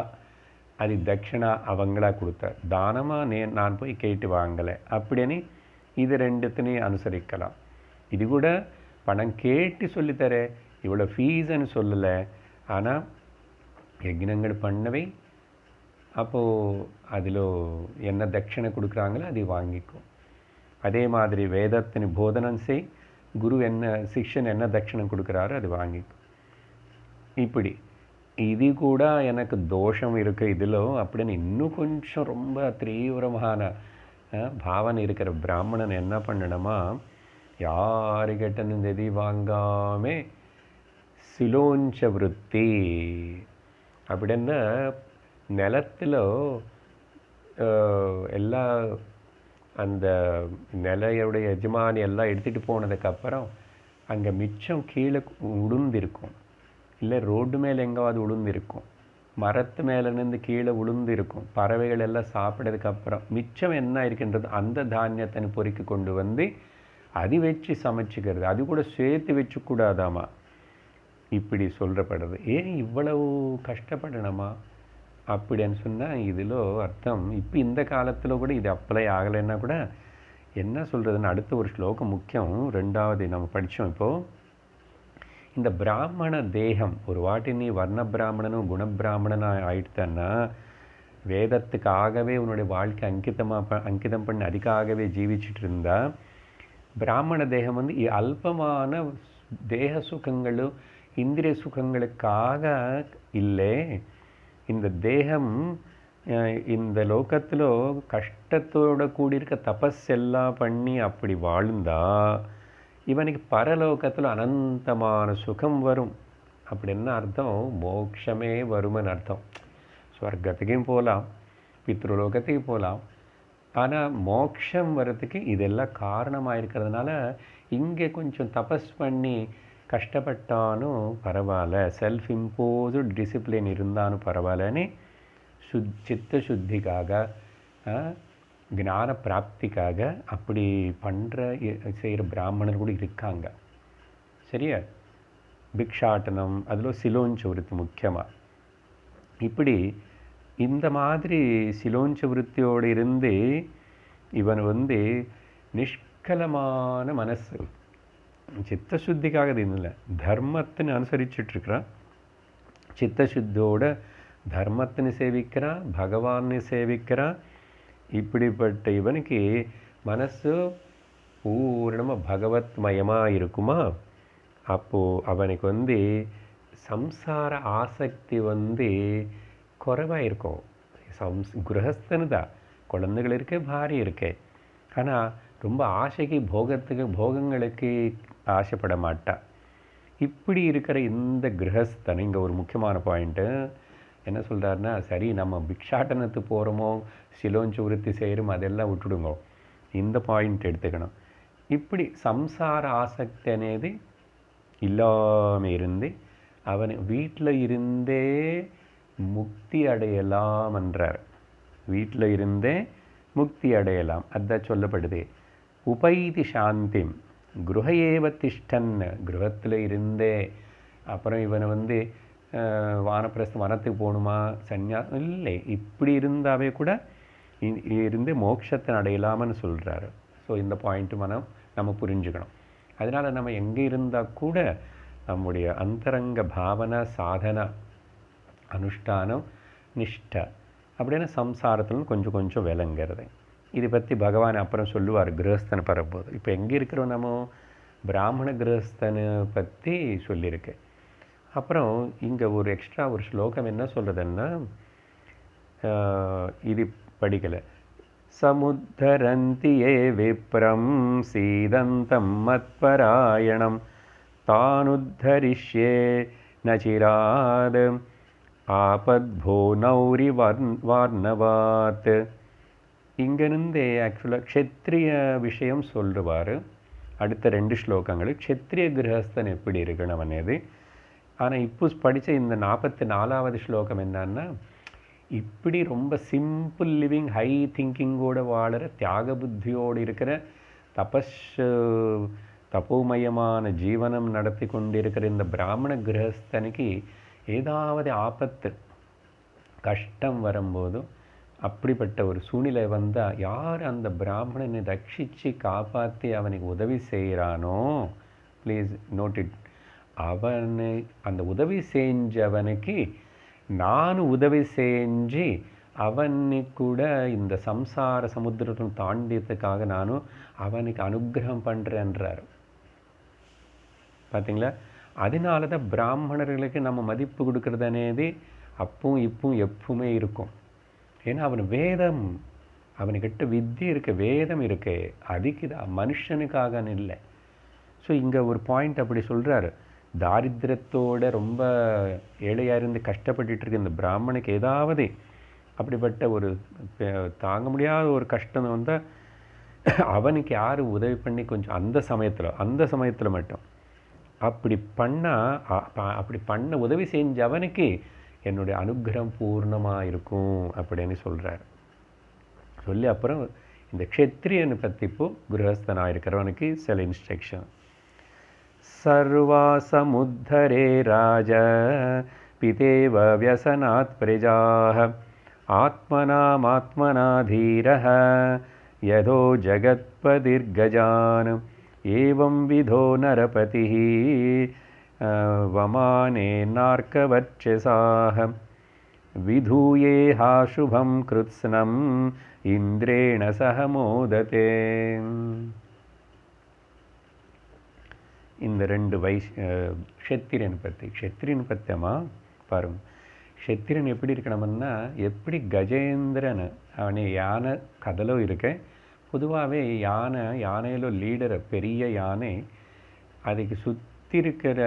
அது தட்சிணா அவங்களா கொடுத்தா, தானமாக நான் போய் கேட்டு வாங்கலை அப்படின்னு இது ரெண்டுத்தினையும் அனுசரிக்கலாம். இது கூட பணம் கேட்டு சொல்லித்தர, இவ்வளோ ஃபீஸ்ன்னு சொல்லலை, ஆனால் யக்ஞங்கள் பண்ணவை அப்போது அதில் என்ன தட்சிணை கொடுக்குறாங்களோ அதை வாங்கிக்கும். அதே மாதிரி வேதத்தினை போதனம் செய், குரு என்ன சிஷ்யன் என்ன தட்சிணம் கொடுக்குறாரோ அது வாங்கிக்கும். இப்படி இது கூட எனக்கு தோஷம் இருக்குது இதில் அப்படின்னு இன்னும் கொஞ்சம் ரொம்ப தீவிரமான பாவனை இருக்கிற பிராமணன் என்ன பண்ணணுமா, யாருக்கிட்ட நிதி வாங்காமே சிலோஞ்ச விருத்தி அப்படின்னா நிலத்தில் எல்லா அந்த நிலையுடைய எஜமானி எல்லாம் எடுத்துகிட்டு போனதுக்கப்புறம் அங்கே மிச்சம் கீழே உளுந்திருக்கும், இல்லை ரோடு மேலே எங்காவது உளுந்திருக்கும், மரத்து மேலே நின்று கீழே உளுந்திருக்கும். பறவைகள் எல்லாம் சாப்பிட்டதுக்கப்புறம் மிச்சம் என்ன இருக்கின்றது அந்த தானியத்தை பொறுக்கி கொண்டு வந்து அது வச்சு சமைச்சிக்கிறது. அது கூட சேர்த்து வச்சுக்கூடாதாமா. இப்படி சொல்றப்படுது. ஏன் இவ்வளவு கஷ்டப்படணுமா அப்படின்னு சொன்னால் இதில் அர்த்தம் இப்போ இந்த காலத்தில் கூட இது அப்ளை ஆகலைன்னா கூட என்ன சொல்கிறதுன்னு அடுத்த ஒரு ஸ்லோகம் முக்கியம். ரெண்டாவது நம்ம படித்தோம் இப்போது. இந்த பிராமண தேகம் ஒரு வாட்டி நீ வர்ண பிராமணனும் குணபிராமணனாக ஆயிடுத்தன்னா வேதத்துக்காகவே உன்னுடைய வாழ்க்கை அங்கிதம் பண்ணி அதுக்காகவே ஜீவிச்சுட்டு இருந்தா பிராமண தேகம் வந்து அல்பமான தேக சுகங்களும் இந்திரிய சுகங்களுக்காக இல்லை. இந்த தேகம் இந்த லோகத்தில் கஷ்டத்தோடு கூடியிருக்க தபஸ் எல்லாம் பண்ணி அப்படி வாழ்ந்தா இவனுக்கு பரலோகத்தில் அனந்தமான சுகம் வரும். அப்படின்னா அர்த்தம் மோட்சமே வரும்னு அர்த்தம். ஸ்வர்க்கத்துக்கும் போகலாம், பித்ருலோகத்துக்கு போகலாம். ஆனால் மோட்சம் வர்றதுக்கு இதெல்லாம் காரணமாக இருக்கிறதுனால இங்கே கொஞ்சம் தபஸ் பண்ணி கஷ்டப்பட்டாலும் பரவாயில்ல, செல்ஃப் இம்போஸ்டு டிசிப்ளின் இருந்தாலும் பரவாயில்லன்னு சித்த சுத்திக்காக ஞான பிராப்திக்காக அப்படி செய்கிற பிராமணர் கூட இருக்காங்க. சரியா? பிக்ஷாட்டனம் அதில் சிலோஞ்ச விருத்தி முக்கியமாக. இப்படி இந்த மாதிரி சிலோஞ்ச விருத்தியோடு இருந்து இவன் வந்து நிஷ்கலமான மனசு சித்தசுத்திக்காக இது இல்லை, தர்மத்தின்னு அனுசரிச்சுட்ருக்கிறான். சித்தசுத்தியோட தர்மத்தினை சேவிக்கிறான், பகவானை சேவிக்கிறான். இப்படிப்பட்ட இவனுக்கு மனசு பூர்ணமாக பகவத் மயமாக இருக்குமா, அப்போது அவனுக்கு வந்து சம்சார ஆசக்தி வந்து குறைவாக இருக்கும். கிரகஸ்தனு தான், குழந்தைகள் இருக்கே, பாரிய இருக்கே, ஆனால் ரொம்ப ஆசைக்கு போகங்களுக்கு ஆசைப்பட மாட்டா. இப்படி இருக்கிற இந்த கிரகஸ்தன் இங்கே ஒரு முக்கியமான பாயிண்ட்டு என்ன சொல்கிறாருன்னா, சரி நம்ம பிக்ஷாட்டனத்து போகிறோமோ சிலோஞ்சு விருத்தி செய்கிறோமோ அதெல்லாம் விட்டுடுங்க, இந்த பாயிண்ட் எடுத்துக்கணும். இப்படி சம்சார ஆசக்தி అనేది இல்லாமல் இருந்து அவன் வீட்டில் இருந்தே முக்தி அடையலாம் என்றார். வீட்டில் இருந்தே முக்தி அடையலாம், அதான் சொல்லப்படுது. உபைதி சாந்தி குருஹ ஏவ திஷ்டன், கிரகத்தில் இருந்தே. அப்புறம் இவனை வந்து வானப்பிரஸ்தம் வனத்துக்கு போகணுமா, சன்னியாசம் இல்லை, இப்படி இருந்தாவே கூட இருந்து மோட்சத்தை அடையலாம்னு சொல்கிறாரு. ஸோ இந்த பாயிண்ட்டு நம்ம புரிஞ்சுக்கணும். அதனால் நம்ம எங்கே இருந்தால் கூட நம்முடைய அந்தரங்க பாவனை சாதனை அனுஷ்டானம் நிஷ்டை அப்படின்னு சம்சாரத்தில் கொஞ்சம் கொஞ்சம் விளங்கிறது. இதை பற்றி பகவான் அப்புறம் சொல்லுவார் கிரகஸ்தனை பரப்போது. இப்போ எங்கே இருக்கிறோம் நம்ம, பிராமண கிரகஸ்தனை பற்றி சொல்லியிருக்கு. அப்புறம் இங்கே ஒரு எக்ஸ்ட்ரா ஒரு ஸ்லோகம் என்ன சொல்கிறதுன்னா, இது படிக்கலை. சமுத்தரந்தி ஏ விப்ரம் சீதந்தம் மத்பராயணம் தானுத்தரிஷ்யே நச்சிராத் ஆபத்போ நௌரி வார்ணவாத். இங்கிருந்தே ஆக்சுவலாக க்ஷத்ரிய விஷயம் சொல்லுவார். அடுத்த 2 ஸ்லோகங்கள் க்ஷத்ரிய கிரகஸ்தன் எப்படி இருக்கணும் అనేది. ஆனால் இப்போ படித்த இந்த 44வது ஸ்லோகம் என்னன்னா, இப்படி ரொம்ப சிம்பிள் லிவிங் ஹை திங்கிங்கோடு வாழற தியாக புத்தியோடு இருக்கிற தபோமயமான ஜீவனம் நடத்தி கொண்டிருக்கிற இந்த பிராமண கிரகஸ்தனுக்கு ஏதாவது ஆபத்து கஷ்டம் வரும்போதும் அப்படிப்பட்ட ஒரு சூழ்நிலை வந்தால் யார் அந்த பிராமணனை ரட்சித்து காப்பாற்றி அவனுக்கு உதவி செய்கிறானோ, ப்ளீஸ் நோட் இட், அவனை அந்த உதவி செஞ்சவனுக்கு நானும் உதவி செஞ்சு அவனுக்கு கூட இந்த சம்சார சமுத்திரத்தை தாண்டியதுக்காக நானும் அவனுக்கு அனுகிரகம் பண்ணுறேன்றார். பார்த்தீங்களா? அதனால தான் பிராமணர்களுக்கு நம்ம மதிப்பு கொடுக்கறது అనేది அப்பவும் இப்பவும் எப்பவுமே இருக்கும். ஏன்னா அவன் வேதம், அவனுக்கிட்ட வித்தியை இருக்க, வேதம் இருக்கு, அதுக்கு மனுஷனுக்காக இல்லை. ஸோ இங்கே ஒரு பாயிண்ட் அப்படி சொல்கிறாரு. தாரித்திரத்தோட ரொம்ப ஏழையாக இருந்து கஷ்டப்பட்டுட்டு இருக்க இந்த பிராமணுக்கு ஏதாவது அப்படிப்பட்ட ஒரு தாங்க முடியாத ஒரு கஷ்டம் வந்தால் அவனுக்கு யார் உதவி பண்ணி கொஞ்சம் அந்த சமயத்தில் மட்டும் அப்படி பண்ண உதவி செஞ்ச அவனுக்கு என்னுடைய அனுகிரகம் பூர்ணமாக இருக்கும் அப்படின்னு சொல்கிறார். சொல்லி அப்புறம் இந்த க்ஷத்ரியனை பற்றி இப்போ கிரகஸ்தனாக இருக்கிறவனுக்கு சில இன்ஸ்ட்ரக்ஷன். सर्वासमुद्धरे राज पितेव व्यसनात् प्रजाः आत्मनामात्मना धीरः यदो जगत्पतिर्गजान् एवं विधो नरपतिः वमानेनार्कवर्चसाः विधूयेहा शुभं कृत्स्नम् इन्द्रेण सह मोदते. இந்த ரெண்டு க்ஷத்திரியன் பற்றி பற்றியமா பாருங்க. க்ஷத்திரியன் எப்படி இருக்கணும்னா, எப்படி கஜேந்திரன் அவனை யானை கதலோ இருக்கேன். பொதுவாகவே யானையிலோ லீடரை பெரிய யானை அதுக்கு சுற்றி இருக்கிற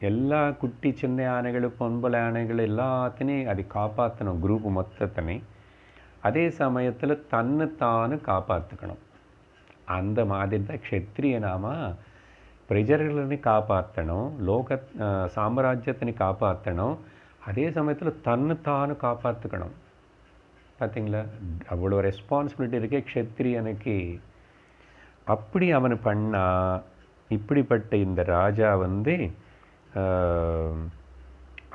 எல்லா குட்டி சின்ன யானைகளும் பொன்பல யானைகள் எல்லாத்தையும் அதை காப்பாற்றணும், குரூப் மொத்தத்தனை. அதே சமயத்தில் தன்னைத்தானு காப்பாற்றுக்கணும். அந்த மாதிரி தான் க்ஷத்ரியனாமா பிரஜர்களை காப்பாற்றணும், சாம்ராஜ்யத்தினை காப்பாற்றணும், அதே சமயத்தில் தன்னைத்தானு காப்பாற்றுக்கணும். பார்த்தீங்களா, அவ்வளோ ரெஸ்பான்சிபிலிட்டி இருக்கே க்ஷத்ரியனுக்கு. அப்படி அவன் பண்ணா இப்படிப்பட்ட இந்த ராஜா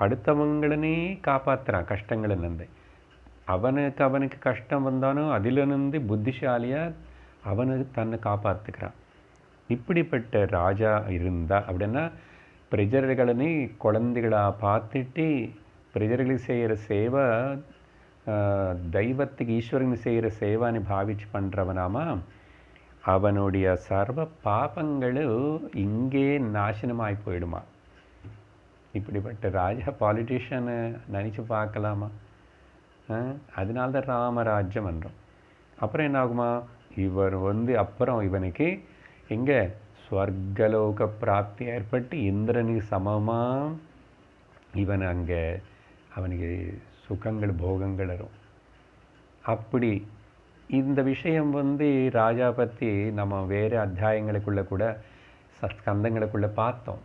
அடுத்தவங்களனே காப்பாற்றுறான் கஷ்டங்களிலிருந்து. அவனுக்கு கஷ்டம் வந்தாலும் அதிலிருந்து புத்திசாலியாக அவனுக்கு தன்னை காப்பாற்றுக்கிறான். இப்படிப்பட்ட ராஜா இருந்தா அப்படின்னா பிரஜர்களை குழந்தைகளாக பார்த்துட்டு பிரஜர்களுக்கு செய்கிற சேவை தெய்வத்துக்கு ஈஸ்வரனுக்கு செய்கிற சேவான்னு பாவிச்சு பண்ணுறவனாமா அவனுடைய சர்வ பாபங்களும் இங்கே நாசனமாகி போயிடுமா. இப்படிப்பட்ட ராஜா பாலிட்டிஷியனை நினச்சி பார்க்கலாமா? அதனால்தான் ராமராஜ்யம் என்றோம். அப்புறம் என்ன ஆகுமா, இவர் அப்புறம் இவனுக்கு எங்கே ஸ்வர்கலோக பிராப்தி ஏற்பட்டு இந்திரனுக்கு சமமாக இவன் அங்கே அவனுக்கு சுகங்கள் போகங்கள் வரும். அப்படி இந்த விஷயம் ராஜா பற்றி நம்ம வேறு அத்தியாயங்களுக்குள்ளே கூட ஸ்கந்தங்களுக்குள்ளே பார்த்தோம்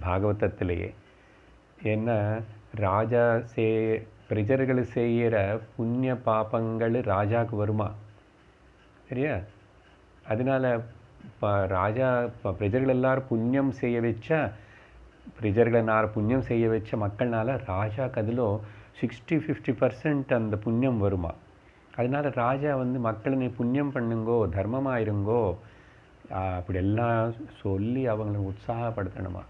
பாகவதத்திலேயே. என்ன ராஜா பிரஜர்கள் செய்கிற புண்ணிய பாபங்கள் ராஜாவுக்கு வருமா? சரியா? அதனால் ராஜா பிரஜர்கள் எல்லாரும் புண்ணியம் செய்ய வச்சா பிரஜர்களை புண்ணியம் செய்ய வச்ச மக்கள்னால ராஜாக்கு அதில் 60-50% அந்த புண்ணியம் வருமா. அதனால் ராஜா மக்களை நீ புண்ணியம் பண்ணுங்கோ, தர்மமாயிருங்கோ அப்படியெல்லாம் சொல்லி அவங்கள உற்சாகப்படுத்தணுமா.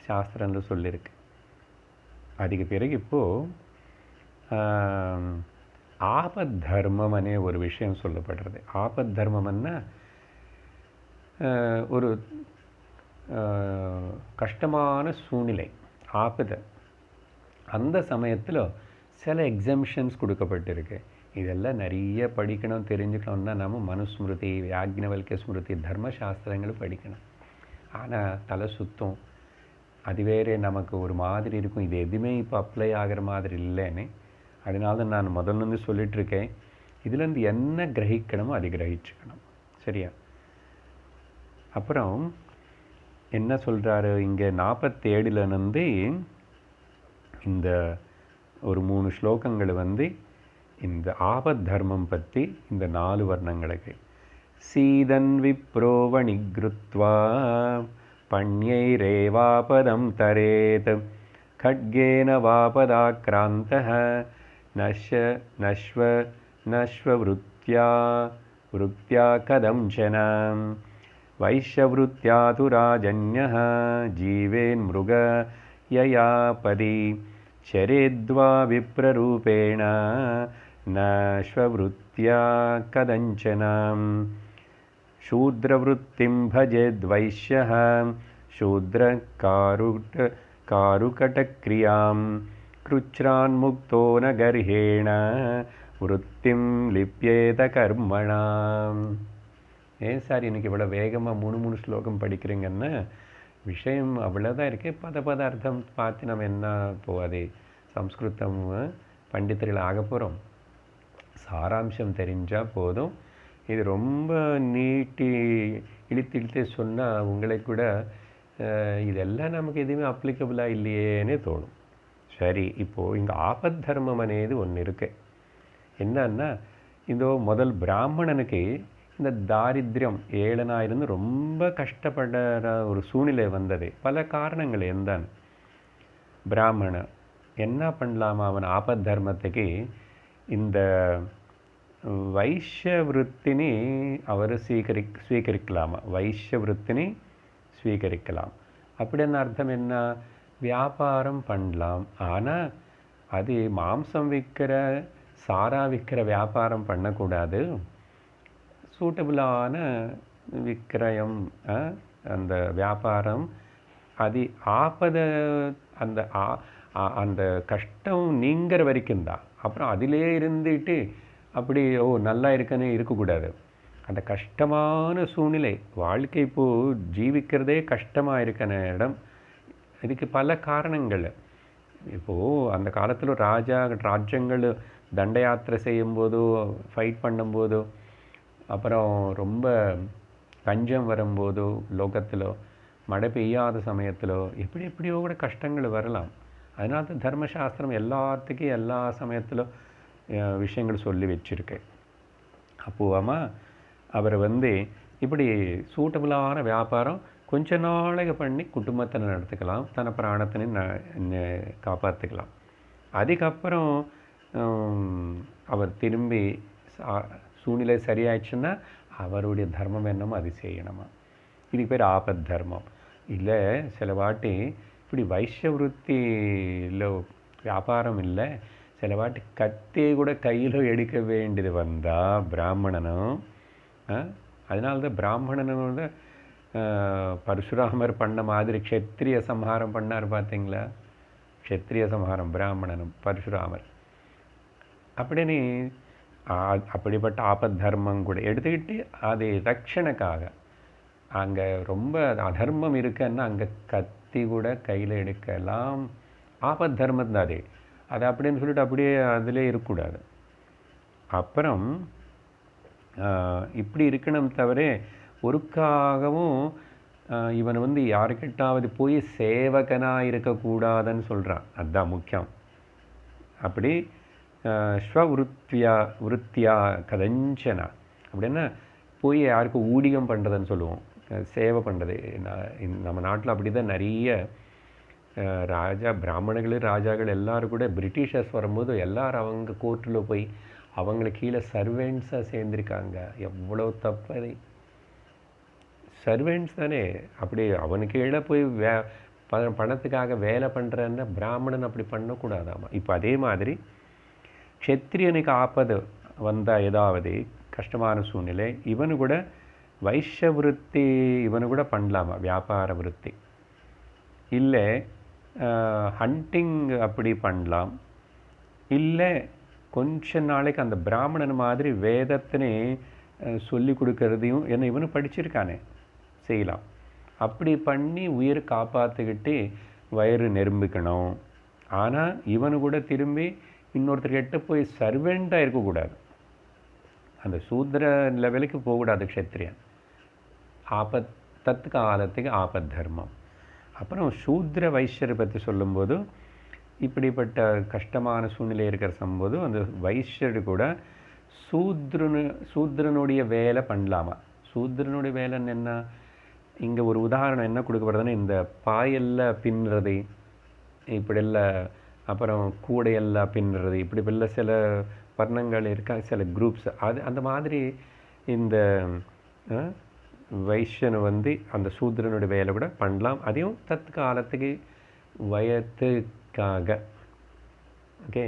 சாஸ்திரங்கள் சொல்லியிருக்கு. அதுக்கு பிறகு இப்போது ஆபத் தர்மம் அனே ஒரு விஷயம் சொல்லப்படுறது. ஆபத் தர்மம்னா ஒரு கஷ்டமான சூழ்நிலை ஆபத்து. அந்த சமயத்தில் சில எக்ஸம்ஷன்ஸ் கொடுக்கப்பட்டிருக்கு. இதெல்லாம் நிறைய படிக்கணும், தெரிஞ்சுக்கணும்னா நம்ம மனுஸ்மிருதி, யாக்ஞவல்கிய ஸ்மிருதி, தர்மசாஸ்திரங்கள் படிக்கணும். ஆனால் தலை சுத்தம், அது வேறு நமக்கு ஒரு மாதிரி இருக்கும். இது எதுவுமே இப்போ அப்ளை ஆகிற மாதிரி இல்லைன்னு. அதனால தான் நான் முதல்ல சொல்லிகிட்ருக்கேன், இதுலேருந்து என்ன கிரகிக்கணுமோ அது கிரகிச்சுக்கணும். சரியா? அப்புறம் என்ன சொல்கிறாரு இங்கே 47லேருந்து இந்த ஒரு 3 ஸ்லோகங்கள் இந்த ஆபத் தர்மம் பற்றி இந்த 4 வர்ணங்களுக்கு. சீதன் விப்ரோவணிக்ருத்வா பண்யைரேவாபதம் தரேத் खड्गेन वापदाक्रान्तः वृत्त्या कदंचन वैश्यवृत्त्या तु राजन्यः जीवेन्मृग ययापदि चरेद्वा विप्ररूपेण नश्ववृत्त्या कदंचन शूद्रवृत्तिं भजेद्वैश्यः कारुकटक्रियां कृच्छ्रान्मुक्तो न गर्हेण वृत्तिं लिप्येत कर्मणाम्. ஏன் சார் இன்றைக்கி இவ்வளோ வேகமாக 3 ஸ்லோகம் படிக்கிறீங்கன்னா விஷயம் அவ்வளோதான் இருக்குது. பத அர்த்தம் பார்த்து நம்ம என்ன போகாது, சம்ஸ்கிருதம் பண்டிதர்கள் ஆக போகிறோம். சாராம்சம் தெரிஞ்சால் போதும். இது ரொம்ப நீட்டி இழுத்து சொன்னால் உங்களை கூட இதெல்லாம் நமக்கு எதுவுமே அப்ளிகபிளாக இல்லையேன்னு தோணும். சரி, இப்போது இங்கே ஆபத் தர்மம் అనేది ஒன்று இருக்குது. என்னன்னா, இந்த முதல் பிராமணனுக்கு இந்த தாரித்யம் ஏளனாக இருந்து ரொம்ப கஷ்டப்படுற ஒரு சூழ்நிலை வந்தது. பல காரணங்கள் எந்தான். பிராமணன் என்ன பண்ணலாமா, அவன் ஆபத் தர்மத்துக்கு இந்த வைஷ்ய விருத்தினி அவர் ஸ்வீகரிக்கலாமா, வைஷ்ய விருத்தினி ஸ்வீகரிக்கலாம். அப்படின்னு அர்த்தம் என்ன, வியாபாரம் பண்ணலாம், ஆனால் அது மாம்சம் விற்கிற சாரா விற்கிற வியாபாரம் பண்ணக்கூடாது. சூட்டபுளான விக்கிரயம், அந்த வியாபாரம் அது ஆபத அந்த அந்த கஷ்டம் நீங்கிற வரைக்கும் தான். அப்புறம் அதிலே இருந்துட்டு அப்படி நல்லா இருக்குன்னு இருக்கக்கூடாது. அந்த கஷ்டமான சூழ்நிலை, வாழ்க்கை இப்போது ஜீவிக்கிறதே கஷ்டமாக இருக்கிற இடம். இதுக்கு பல காரணங்கள். இப்போது அந்த காலத்தில் ராஜ்யங்கள் தண்ட யாத்திரை செய்யும்போதோ ஃபைட் பண்ணும்போதோ அப்புறம் ரொம்ப பஞ்சம் வரும்போதோ லோகத்திலோ மழை பெய்யாத சமயத்திலோ எப்படியோ கூட கஷ்டங்கள் வரலாம். அதனால தான் தர்மசாஸ்திரம் எல்லாத்துக்கும் எல்லா சமயத்திலும் விஷயங்கள் சொல்லி வச்சுருக்கு. அப்போவாமா அவர் இப்படி சூட்டபுளான வியாபாரம் கொஞ்ச நாளைக்கு பண்ணி குடும்பத்தை நடத்திக்கலாம், தன பிராணத்தினை காப்பாற்றிக்கலாம். அதுக்கப்புறம் அவர் திரும்பி சூழ்நிலை சரியாயிடுச்சுன்னா அவருடைய தர்மம் என்னமோ அது செய்யணுமா. இதுக்கு பேர் ஆபத் தர்மம். இல்லை சில வாட்டி இப்படி வைஷ்ய விருத்தியில் வியாபாரம் இல்லை, சில வாட்டி கத்தி கூட கையில் எடுக்க வேண்டியது வந்தால் பிராமணனும். அதனால தான் பிராமணனோட பரசுராமர் பண்ண மாதிரி க்ஷத்ரிய சம்ஹாரம் பண்ணார் பார்த்தீங்களா. க்ஷத்ரிய சம்ஹாரம் பிராமணனும் பரசுராமர். அப்படின்னு அப்படிப்பட்ட ஆபத் தர்மம் கூட எடுத்துக்கிட்டு அது ரட்சணைக்காக அங்கே ரொம்ப அதர்மம் இருக்குன்னா அங்கே கத்தி கூட கையில் எடுக்கலாம். ஆபத் தர்மம் தான் அது அப்படின்னு சொல்லிட்டு அப்படியே அதிலே இருக்கக்கூடாது. அப்புறம் இப்படி இருக்கணும் தவிர ஒருக்காகவும் இவன் யாருக்கிட்டாவது போய் சேவகனாக இருக்கக்கூடாதுன்னு சொல்கிறான். அதுதான் முக்கியம். அப்படி விருத்தியா கதஞ்சனா அப்படின்னா போய் யாருக்கும் ஊடிகம் பண்ணுறதுன்னு சொல்லுவோம், சேவை பண்ணுறது. நம்ம நாட்டில் அப்படி தான் நிறைய ராஜாக்கள் எல்லோரும் கூட பிரிட்டிஷர்ஸ் வரும்போது எல்லோரும் அவங்க கோர்ட்டில் போய் அவங்களுக்கு கீழே சர்வெண்ட்ஸாக சேர்ந்துருக்காங்க. எவ்வளோ தப்பு. சர்வெண்ட்ஸ் தானே. அப்படி அவனுக்கு கீழே போய் பணத்துக்காக வேலை பண்ணுறன்னா பிராமணன் அப்படி பண்ணக்கூடாதாமா. இப்போ அதே மாதிரி க்ஷத்ரியனுக்கு ஆபத்து வந்தால் ஏதாவது கஷ்டமான சூழ்நிலை இவனு கூட வைஷ்ய விருத்தி இவனு கூட பண்ணலாமா, வியாபார விருத்தி. இல்லை ஹண்டிங் அப்படி பண்ணலாம். இல்லை கொஞ்ச நாளைக்கு அந்த பிராமணன் மாதிரி வேதத்தினே சொல்லி கொடுக்கறதையும் என்ன இவனு படிச்சிருக்கானே செய்யலாம். அப்படி பண்ணி உயிர் காப்பாற்றிக்கிட்டு வயிறு நெரும்பிக்கணும். ஆனால் இவனு கூட திரும்பி இன்னொருத்தர்கிட்ட போய் சர்வெண்ட்டாக இருக்கக்கூடாது. அந்த சூத்திர லெவலுக்கு போகக்கூடாது க்ஷத்ரியன். தத்து காலத்துக்கு ஆபத் தர்மம். அப்புறம் சூத்திர வைஷ்யரை பற்றி சொல்லும்போது இப்படிப்பட்ட கஷ்டமான சூழ்நிலை இருக்கிற சம்போது அந்த வைஷ்யர் கூட சூத்ரனுடைய வேலை பண்ணலாமா. சூத்ரனுடைய வேலைன்னு என்ன, இங்கே ஒரு உதாரணம் என்ன கொடுக்கப்படுதுன்னா இந்த பாயெல்லாம் பின்னுறது இப்படியெல்லாம், அப்புறம் கூடையெல்லாம் பின்னுறது இப்படிப்பெல்லாம் சில வர்ணங்கள் இருக்கா, சில குரூப்ஸ். அந்த மாதிரி இந்த வைஷ்யனை அந்த சூத்ரனுடைய வேலை கூட பண்ணலாம். அதையும் தற்காலத்துக்கு வயத்துக்காக. ஓகே.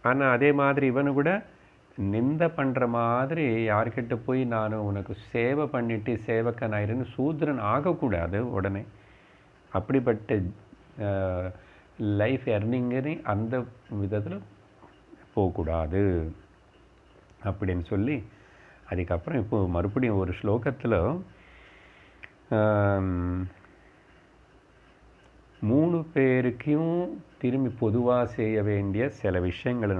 ஆனால் அதே மாதிரி இவனு கூட நிந்தை பண்ணுற மாதிரி யார்கிட்ட போய் நான் உனக்கு சேவை பண்ணிட்டு சேவக்கனாயிருன்னு சூத்ரன் ஆகக்கூடாது உடனே. அப்படிப்பட்ட லைஃப் எர்னிங்குன்னு அந்த விதத்தில் போகக்கூடாது அப்படின்னு சொல்லி அதுக்கப்புறம் இப்போது மறுபடியும் ஒரு ஸ்லோகத்தில் 3 பேருக்கும் திரும்பி பொதுவாக செய்ய வேண்டிய சில விஷயங்களை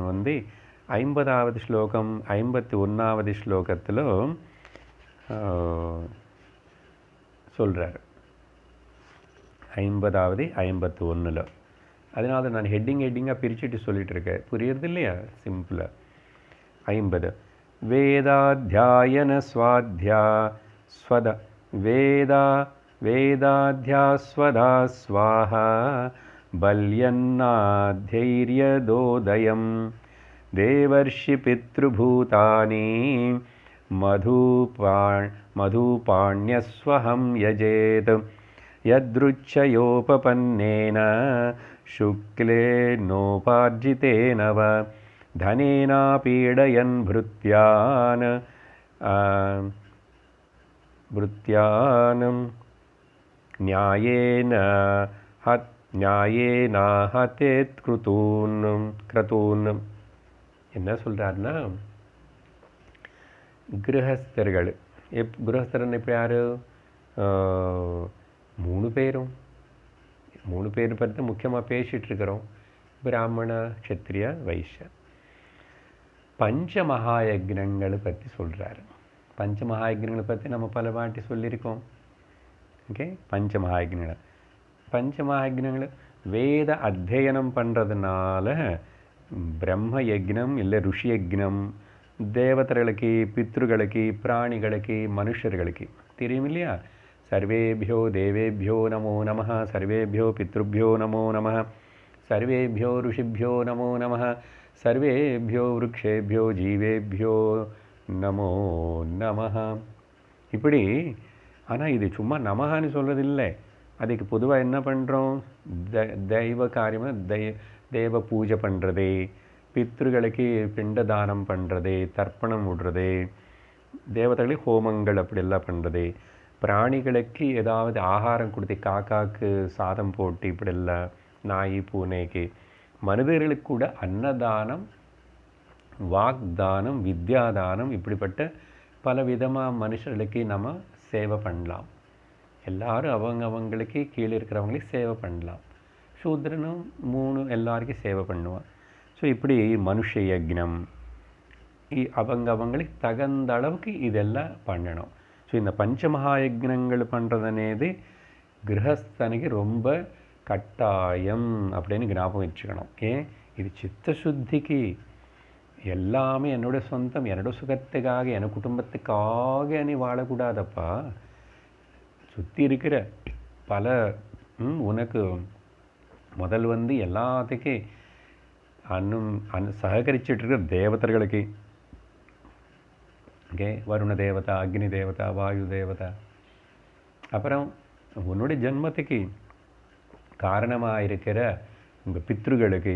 50வது ஸ்லோகம் 51வது ஸ்லோகத்தில் சொல்கிறார். 50வது 51. அதனால நான் ஹெட்டிங்காக பிரிச்சுட்டு சொல்லிகிட்டு இருக்கேன். புரியுறது இல்லையா? சிம்பிளாக 50 वेदाध्यायनस्वाध्या स्वद वेदा वेदाध्यास्वदा स्वाहा बल्यन्नाध्यैर्यदोदयं देवर्षिपितृभूतानि मधुपाण्यस्वहं यजेत् यदृच्छयोपपन्नेन शुक्लेनोपार्जितेन वा धनेना पीडयन् भृत्यान् न्यायेनाहतेत् क्रतून् என்ன சொல்கிறாருன்னா, கிரகஸ்தர்கள் கிரகஸ்தரன் இப்போ யார்? 3 பேரும் 3 பேர் பற்றி முக்கியமாக பேசிகிட்ருக்கிறோம். பிராமண, க்ஷத்ரிய, வைஷ்ய. பஞ்சமகாயக்னங்களை பற்றி சொல்கிறாரு. பஞ்சமகாயக்னங்களை பற்றி நம்ம பல வாட்டி சொல்லியிருக்கோம். ஓகே, பஞ்சமகாயக்னங்கள் வேத அத்தியனம் பண்ணுறதுனால பிரம்ம யக்னம் இல்லை ருஷி யக்னம், தேவதைகளுக்கு, பித்ருகளுக்கு, பிராணிகளுக்கு, மனுஷர்களுக்கு தெரியும் இல்லையா? சர்வேபியோ தேவேபியோ நமோ நமः, சர்வேபியோ பித்ருபியோ நமோ நமः, சர்வேபியோ ருஷிபியோ நமோ நமः, சர்வேபியோ விருக்ஷேபியோ ஜீவேபியோ நமோ நமः. இப்படி. ஆனால் இது சும்மா நமஹான்னு சொல்கிறதில்லை. அதுக்கு பொதுவாக என்ன பண்ணுறோம்? தெய்வ காரியமாக தேவ பூஜை பண்ணுறது, பித்ருகளுக்கு பிண்டதானம் பண்ணுறது, தர்ப்பணம் விடுறது, தேவதைகளுக்கு ஹோமங்கள் அப்படியெல்லாம் பண்ணுறது, பிராணிகளுக்கு ஏதாவது ஆகாரம் கொடுத்து காக்காக்கு சாதம் போட்டு இப்படியெல்லாம், நாய் பூனைக்கு, மனிதர்களுக்கு கூட அன்னதானம், வாக்தானம், வித்யாதானம், இப்படிப்பட்ட பல விதமாக மனுஷர்களுக்கு நம்ம சேவை பண்ணலாம். எல்லாரும் அவங்களுக்கு கீழே இருக்கிறவங்களுக்கு சேவை பண்ணலாம். சூத்ரனும் 3 எல்லாருக்கும் சேவை பண்ணுவான். ஸோ இப்படி மனுஷ யக்னம் அவங்களுக்கு தகுந்த அளவுக்கு இதெல்லாம் பண்ணணும். ஸோ இந்த பஞ்சமகாயக்னங்கள் பண்ணுறதுனேது கிரகஸ்தனுக்கு ரொம்ப கட்டாயம் அப்படின்னு ஞாபகம் வச்சுக்கணும். ஏன்? இது சித்தசுத்திக்கு. எல்லாமே என்னோட சொந்தம், என்னோட சுகத்துக்காக, என் குடும்பத்துக்காக நீ வாழக்கூடாதப்பா. சுற்றி இருக்கிற பல உனக்கு முதல் எல்லாத்துக்கும் சககரிச்சிட்ருக்கிற தேவதைகளுக்கு, ஓகே, வருண தேவதா, அக்னி தேவதா, வாயு தேவதா, அப்புறம் உன்னுடைய ஜென்மத்துக்கு காரணமாக இருக்கிற உங்கள் பித்ருகளுக்கு,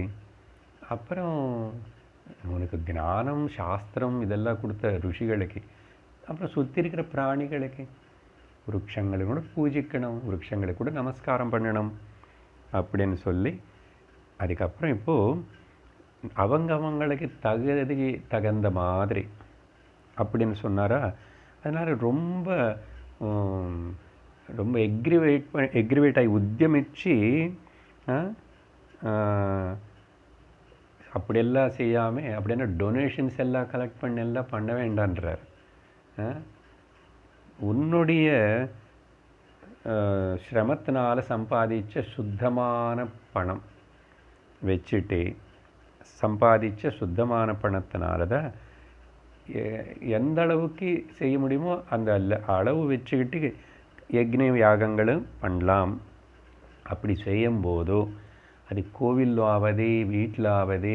அப்புறம் உனக்கு ஞானம், சாஸ்திரம் இதெல்லாம் கொடுத்த ருஷிகளுக்கு, அப்புறம் சுற்றி இருக்கிற பிராணிகளுக்கு, விருட்சங்களை கூட பூஜிக்கணும், விருட்சங்களுக்கு கூட நமஸ்காரம் பண்ணணும் அப்படின்னு சொல்லி, அதுக்கப்புறம் இப்போது அவங்களுக்கு தகுந்த மாதிரி அப்படின்னு சொன்னாரா. அதனால் ரொம்ப ரொம்ப எக்ரிவேட் ஆகி உத்தியமிச்சு அப்படியெல்லாம் செய்யாமல் அப்படின்னா டொனேஷன்ஸ் எல்லாம் கலெக்ட் பண்ணி எல்லாம் பண்ண வேண்டான்றார். உன்னுடைய சிரமத்தினால் சம்பாதிச்ச சுத்தமான பணம் வச்சுட்டு, சம்பாதிச்ச சுத்தமான பணத்தினால தான் எந்த அளவுக்கு செய்ய முடியுமோ அந்த அளவு வச்சுக்கிட்டு யக்ஞ யாகங்களும் பண்ணலாம். அப்படி செய்யும்போதோ அது கோவிலாவது, வீட்டிலாவது,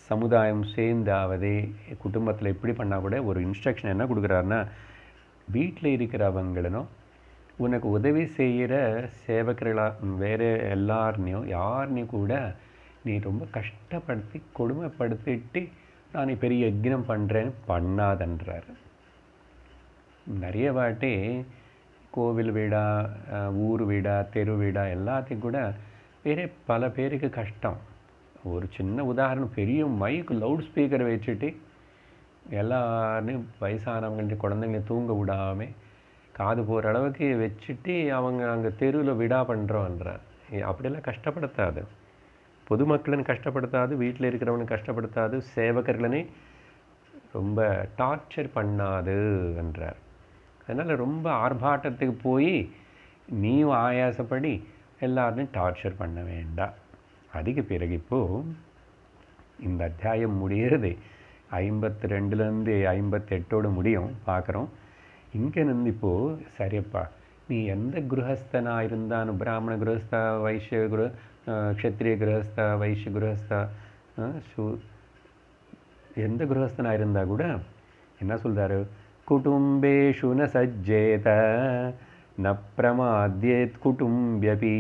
சமுதாயம் சேர்ந்தாவது, குடும்பத்தில் எப்படி பண்ணால் கூட ஒரு இன்ஸ்ட்ரக்ஷன் என்ன கொடுக்குறாருன்னா, வீட்டில் இருக்கிறவங்களும் உனக்கு உதவி செய்கிற சேவகர்களாக வேறு எல்லாருனையும் யாருனையும் கூட நீ ரொம்ப கஷ்டப்படுத்தி கொடுமைப்படுத்திட்டு நான் பெரிய யக்ஞம் பண்ணுறேன்னு பண்ணாதன்றார். நிறைய வாட்டி கோவில் வீடா, ஊர் வீடா, தெரு வீடா எல்லாத்தையும் கூட வேறு பல பேருக்கு கஷ்டம். ஒரு சின்ன உதாரணம், பெரிய மைக் லவுட் ஸ்பீக்கரை வச்சுட்டு எல்லாரையும் வயசானவங்கள்ட்ட குழந்தைங்கள தூங்க விடாமல் காது போகிற அளவுக்கு வச்சுட்டு அவங்க அங்கே தெருவில் விடா பண்ணுறோன்றார். அப்படியெல்லாம் கஷ்டப்படுத்தாது, பொதுமக்களும் கஷ்டப்படுத்தாது, வீட்டில் இருக்கிறவனும் கஷ்டப்படுத்தாது, சேவகர்களே ரொம்ப டார்ச்சர் பண்ணாது என்றார். அதனால் ரொம்ப ஆர்ப்பாட்டத்துக்கு போய் நீயும் ஆயாசப்படி எல்லாரையும் டார்ச்சர் பண்ண வேண்டாம். அதுக்கு பிறகு இப்போது இந்த அத்தியாயம் முடிகிறது. 52லேருந்து 58 முடியும் பார்க்குறோம். இங்கே நின்று இப்போது சரியப்பா நீ எந்த குருஹஸ்தனாக இருந்தான்னு, பிராமண குருஹஸ்தா, வைஷ்ய க்ஷத்ரிய குருஹஸ்தா, வைஷ்ய குருஹஸ்தா, எந்த குருஹஸ்தனாக இருந்தால் கூட என்ன சொல்கிறாரு, குடும்பேஷு ந சஜ்ஜேத ந பிரமாத்யேத் குடும்பியபி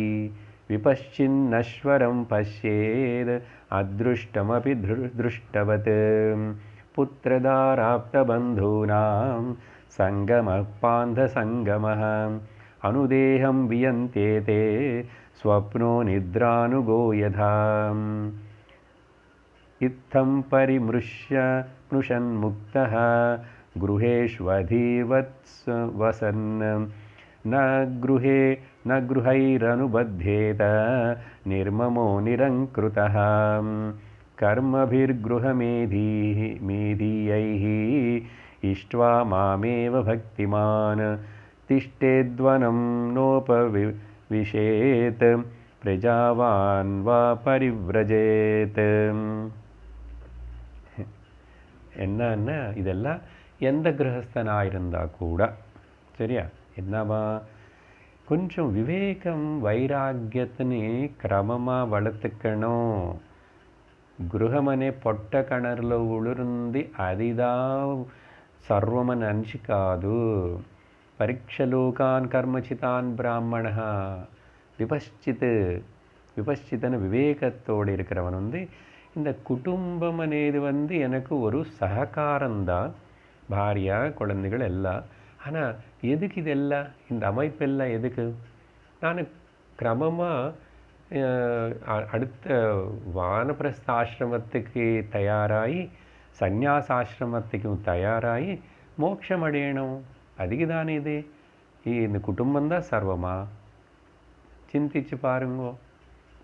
விபஷ்சின்னஸ்வரம் பஷ்யேத் அதிருஷ்டமபி திருஷ்டவத் புத்திரதாராப்தபந்தூனாம் சங்கம பாந்த சங்கமः அனுதேகம் வியந்தேதே ஸ்வப்னோ நித்ரானுகோ யதா இத்தம் பரிமிருஷ்ய ஸ்னுஷன்முக்தः गृहेष्वधिवत् वसन् न गृहैरनुबध्येत निर्ममो निरङ्कृतः कर्मभिर्गृहमेधीयैः इष्ट्वा मामेव भक्तिमान् तिष्ठेद्वनं नोपविशेत् प्रजावान् वा परिव्रजेत्. என்னன்னா இதெல்லாம் எந்த கிரகஸ்தனாக இருந்தால் கூட சரியா, என்னவா கொஞ்சம் விவேகம் வைராக்கியத்தின்னு கிரமமாக வளர்த்துக்கணும். గృహమనే పొట్ట కణర్లో ఉళురుంది అదిదా సర్వమని అనిచి కాదు. పరీక్షలోకాన్ కర్మచితాన్ బ్రాహ్మణ விபஷ்சித்தன விவேகத்தோடு இருக்கிறவன் இந்த குடும்பம் అనేది எனக்கு ஒரு சககாரம்தான், பாரியா குழந்தைகள் எல்லாம். ஆனால் எதுக்கு இதெல்லாம், இந்த அமைப்பெல்லாம் எதுக்கு? நான் கிரமமாக அடுத்த வானப்பிரஸ்தாசிரமத்துக்கு தயாராகி சந்நியாசாசிரமத்துக்கும் தயாராகி மோட்சம் அடையணும். அதுக்கு தானே இந்த குடும்பம்தான் சர்வமா? சிந்திச்சு பாருங்கோ.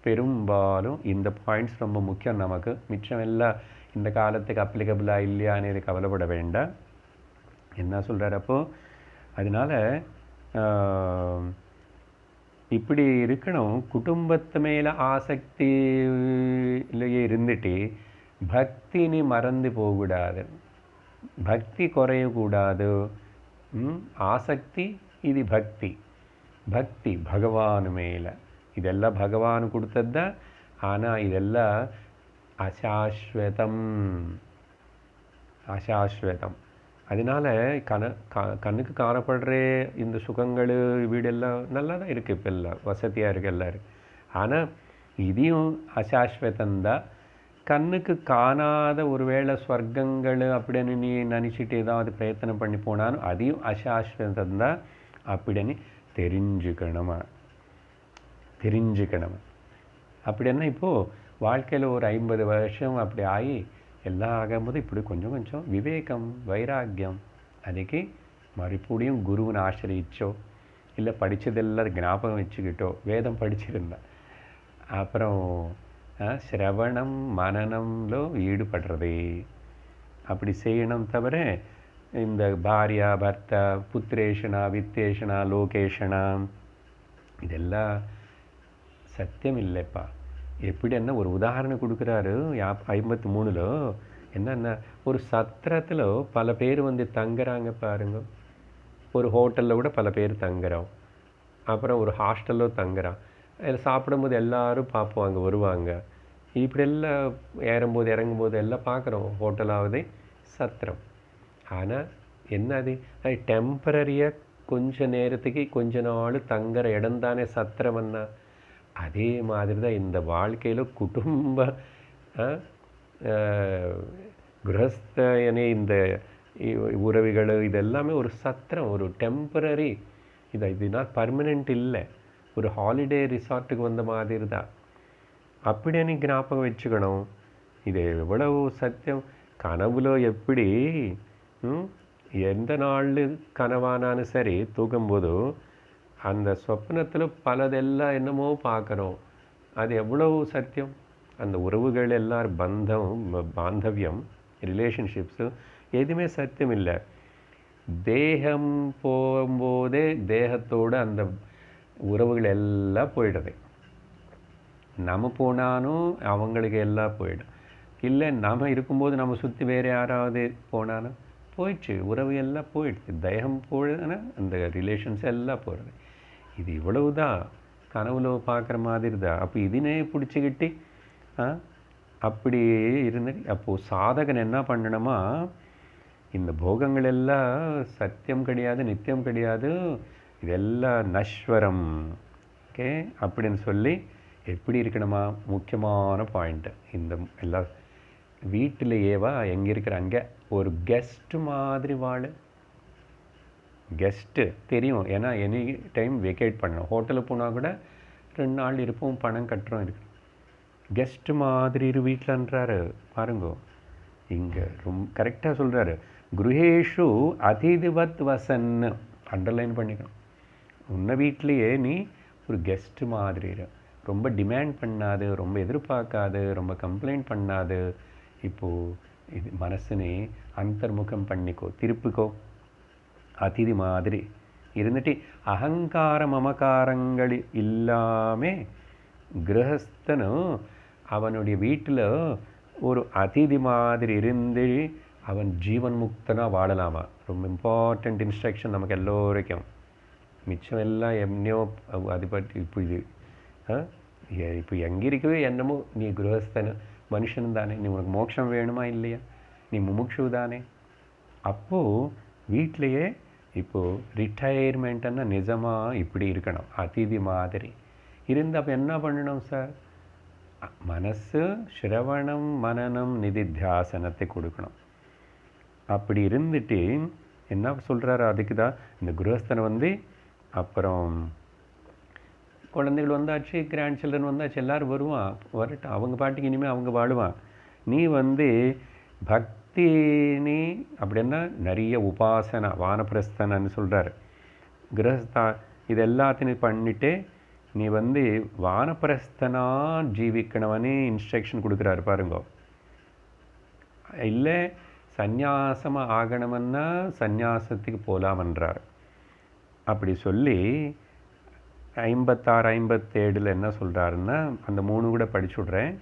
பெரும்பாலும் இந்த பாயிண்ட்ஸ் ரொம்ப முக்கியம் நமக்கு. மிச்சம் எல்லாம் இந்த காலத்துக்கு அப்ளிகபிளாக இல்லையான்னு இது கவலைப்பட வேண்டாம். என்ன சொல்கிறார் அப்போது? அதனால் இப்படி இருக்கணும். குடும்பத்து மேலே ஆசக்தியிலேயே இருந்துட்டு பக்தினி மறந்து போகக்கூடாது, பக்தி குறையக்கூடாது. ஆசக்தி இது பக்தி, பக்தி பகவான் மேலே. இதெல்லாம் பகவான் கொடுத்தது தான். ஆனால் இதெல்லாம் அசாஸ்வதம், அசாஸ்வதம். அதனால் கண்ணுக்கு காணப்படுற இந்த சுகங்கள் வீடெல்லாம் நல்லா தான் இருக்குது, இப்போ எல்லாம் வசதியாக இருக்குது, எல்லாம் இருக்குது. ஆனால் இதையும் அசாஸ்வதந்தான். கண்ணுக்கு காணாத ஒரு வேளை ஸ்வர்க்கங்கள் அப்படின்னு நீ நினச்சிட்டு ஏதாவது பிரயத்தனம் பண்ணி போனாலும் அதையும் அசாஸ்வதந்தான் அப்படின்னு தெரிஞ்சுக்கணும். அப்படின்னா இப்போது வாழ்க்கையில் ஒரு 50 வருஷம் அப்படி ஆகி எல்லாம் ஆகும்போது இப்படி கொஞ்சம் கொஞ்சம் விவேகம் வைராக்கியம். அதுக்கு மறுபடியும் குருவினை ஆசிரியிச்சோ இல்லை படித்ததெல்லாம் ஞாபகம் வச்சுக்கிட்டோ, வேதம் படிச்சிருந்தா அப்புறம் சிரவணம் மனனம்ல ஈடுபடுறது அப்படி செய்யணும். தவிர இந்த பாரியா பர்த்தா புத்திரேஷனா வித்தேஷனா லோகேஷனா இதெல்லாம் சத்தியம் இல்லைப்பா. எப்படின்னா ஒரு உதாரணம் கொடுக்குறாரு 53ல். என்னென்னா ஒரு சத்திரத்தில் பல பேர் தங்குறாங்க பாருங்க. ஒரு ஹோட்டலில் கூட பல பேர் தங்குறோம். அப்புறம் ஒரு ஹாஸ்டலில் தங்குறான். அதில் சாப்பிடும்போது எல்லோரும் பார்ப்போம், வருவாங்க. இப்படியெல்லாம் ஏறும்போது இறங்கும்போது எல்லாம் பார்க்குறோம். ஹோட்டலாவது சத்திரம். ஆனால் என்னது டெம்பரரியாக கொஞ்ச நேரத்துக்கு கொஞ்ச நாள் தங்குற இடம் தானே சத்திரம்னா. அதே மாதிரி தான் இந்த வாழ்க்கையில் குடும்ப கிரகஸ்தனே இந்த உறவுகள் இதெல்லாமே ஒரு சத்திரம், ஒரு டெம்பரரி. இதுனா பர்மனெண்ட் இல்லை, ஒரு ஹாலிடே ரிசார்ட்டுக்கு வந்த மாதிரி தான். அப்படின்னு ஞாபகம் வச்சுக்கணும். இது எவ்வளவு சத்தியம். கனவுல எப்படி எந்த நாள் கனவானாலும் சரி தூக்கும்போது அந்த சொப்னத்தில் பலதெல்லாம் என்னமோ பார்க்குறோம். அது எவ்வளவு சத்தியம். அந்த உறவுகள் எல்லாரும் பாந்தவியம் ரிலேஷன்ஷிப்ஸு எதுவுமே சத்தியம் இல்லை. தேகம் போகும்போதே தேகத்தோடு அந்த உறவுகள் எல்லாம் போயிடுது. நம்ம போனாலும் அவங்களுக்கு எல்லாம் போயிடும். இல்லை நாம் இருக்கும்போது நம்ம சுற்றி வேறு யாராவது போனாலும் போயிடுச்சு, உறவு எல்லாம் போயிடுச்சு, தயம் போயிடுதுன்னா அந்த ரிலேஷன்ஸ் எல்லாம் போகிறது. இது இவ்வளவு தான் கனவுல பார்க்குற மாதிரி தான். அப்போ இதனே பிடிச்சிக்கிட்டு அப்படி இருந்துட்டு அப்போது சாதகன் என்ன பண்ணணுமா, இந்த போகங்கள் எல்லாம் சத்தியம் கிடையாது, நித்தியம் கிடையாது, இதெல்லாம் நஸ்வரம். ஓகே, அப்படின்னு சொல்லி எப்படி இருக்கணுமா, முக்கியமான பாயிண்ட்டு. இந்த எல்லா வீட்டிலேயேவா எங்கே இருக்கிற அங்கே ஒரு கெஸ்ட்டு மாதிரி வாழ. கெஸ்ட்டு தெரியும், ஏன்னா எனி டைம் வெக்கேட் பண்ணணும். ஹோட்டலுக்கு போனால் கூட 2 நாள் இருப்போம், பணம் கட்டுறோம் இருக்கு. கெஸ்ட்டு மாதிரி இரு வீட்டிலன்றாரு பாருங்க. இங்கே ரொம்ப கரெக்டாக சொல்கிறாரு. குருஹேஷு அதிதிவத் வசன்னு அண்டர்லைன் பண்ணிக்கணும். உன்ன வீட்லேயே நீ ஒரு கெஸ்ட்டு மாதிரி இரு. ரொம்ப டிமாண்ட் பண்ணாது, ரொம்ப எதிர்பார்க்காது, ரொம்ப கம்ப்ளைண்ட் பண்ணாது. இப்போது இது மனசுனே அந்தர்முகம் பண்ணிக்கோ, திருப்பிக்கோ. அதிதி மாதிரி இருந்துட்டு அகங்கார மமகாரங்கள் இல்லாமல் கிரகஸ்தனும் அவனுடைய வீட்டில் ஒரு அதிதி மாதிரி இருந்து அவன் ஜீவன் முக்தனாக வாழலாமா. ரொம்ப இம்பார்ட்டண்ட் இன்ஸ்ட்ரக்ஷன் நமக்கு எல்லோருக்கும். மிச்சம் எல்லாம் என்னையோ அது பற்றி இப்போ இது இப்போ எங்கே இருக்கவே என்னமோ நீ கிரகஸ்தனு மனுஷன் தானே, நீ உனக்கு மோட்சம் வேணுமா இல்லையா, நீ முமுட்சு தானே. அப்போது வீட்டிலையே இப்போது ரிட்டையர்மெண்ட்டுன்னா நிஜமாக இப்படி இருக்கணும், அதிதி மாதிரி இருந்து. அப்போ என்ன பண்ணணும் சார், மனசு ஸ்ரவணம் மனனம் நிதித்தியாசனத்தை கொடுக்கணும். அப்படி இருந்துட்டு என்ன சொல்கிறாரு, அதுக்கு தான் இந்த கிரகஸ்தனை அப்புறம் குழந்தைகள் வந்தாச்சு, கிராண்ட் சில்ட்ரன் வந்தாச்சு, எல்லோரும் வருவான், வரட்டும், அவங்க பாட்டுக்கு இனிமேல் அவங்க வாழுவான். நீ பக்தினி அப்படின்னா நிறைய உபாசனா வானப்பிரஸ்தனன்னு சொல்கிறார். கிரகஸ்தா இது எல்லாத்தையும் பண்ணிவிட்டு நீ வானப்பிரஸ்தனா ஜீவிக்கணவனே இன்ஸ்ட்ரக்ஷன் கொடுக்குறாரு பாருங்க. இல்லை சந்நியாசமாக ஆகணும்னா சந்நியாசத்துக்கு போகலாமன்றார். அப்படி சொல்லி 56 57 என்ன சொல்கிறாருன்னா, அந்த 3 கூட படிச்சு விட்றேன்.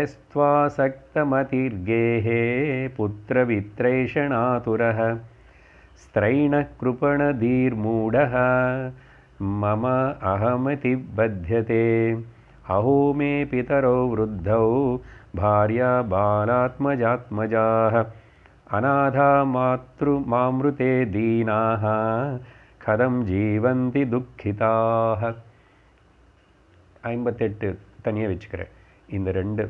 எஸ்த்வா சக்தமதிர்கேஹே புத்திரவித்ரைஷணாதுரः ஸ்திரைண கிருபணதீர்மூடः மம அஹமதி பத்யதே அஹோ மே பிதரோ விருத்தௌ பார்யா பாலாத்மஜாத்மஜாः அநாதா மாத்ருமாம்ருதே தீனாः கதம் ஜீவந்தி துக்கிதாக. 58 தனியாக வச்சுக்கிறேன். இந்த 2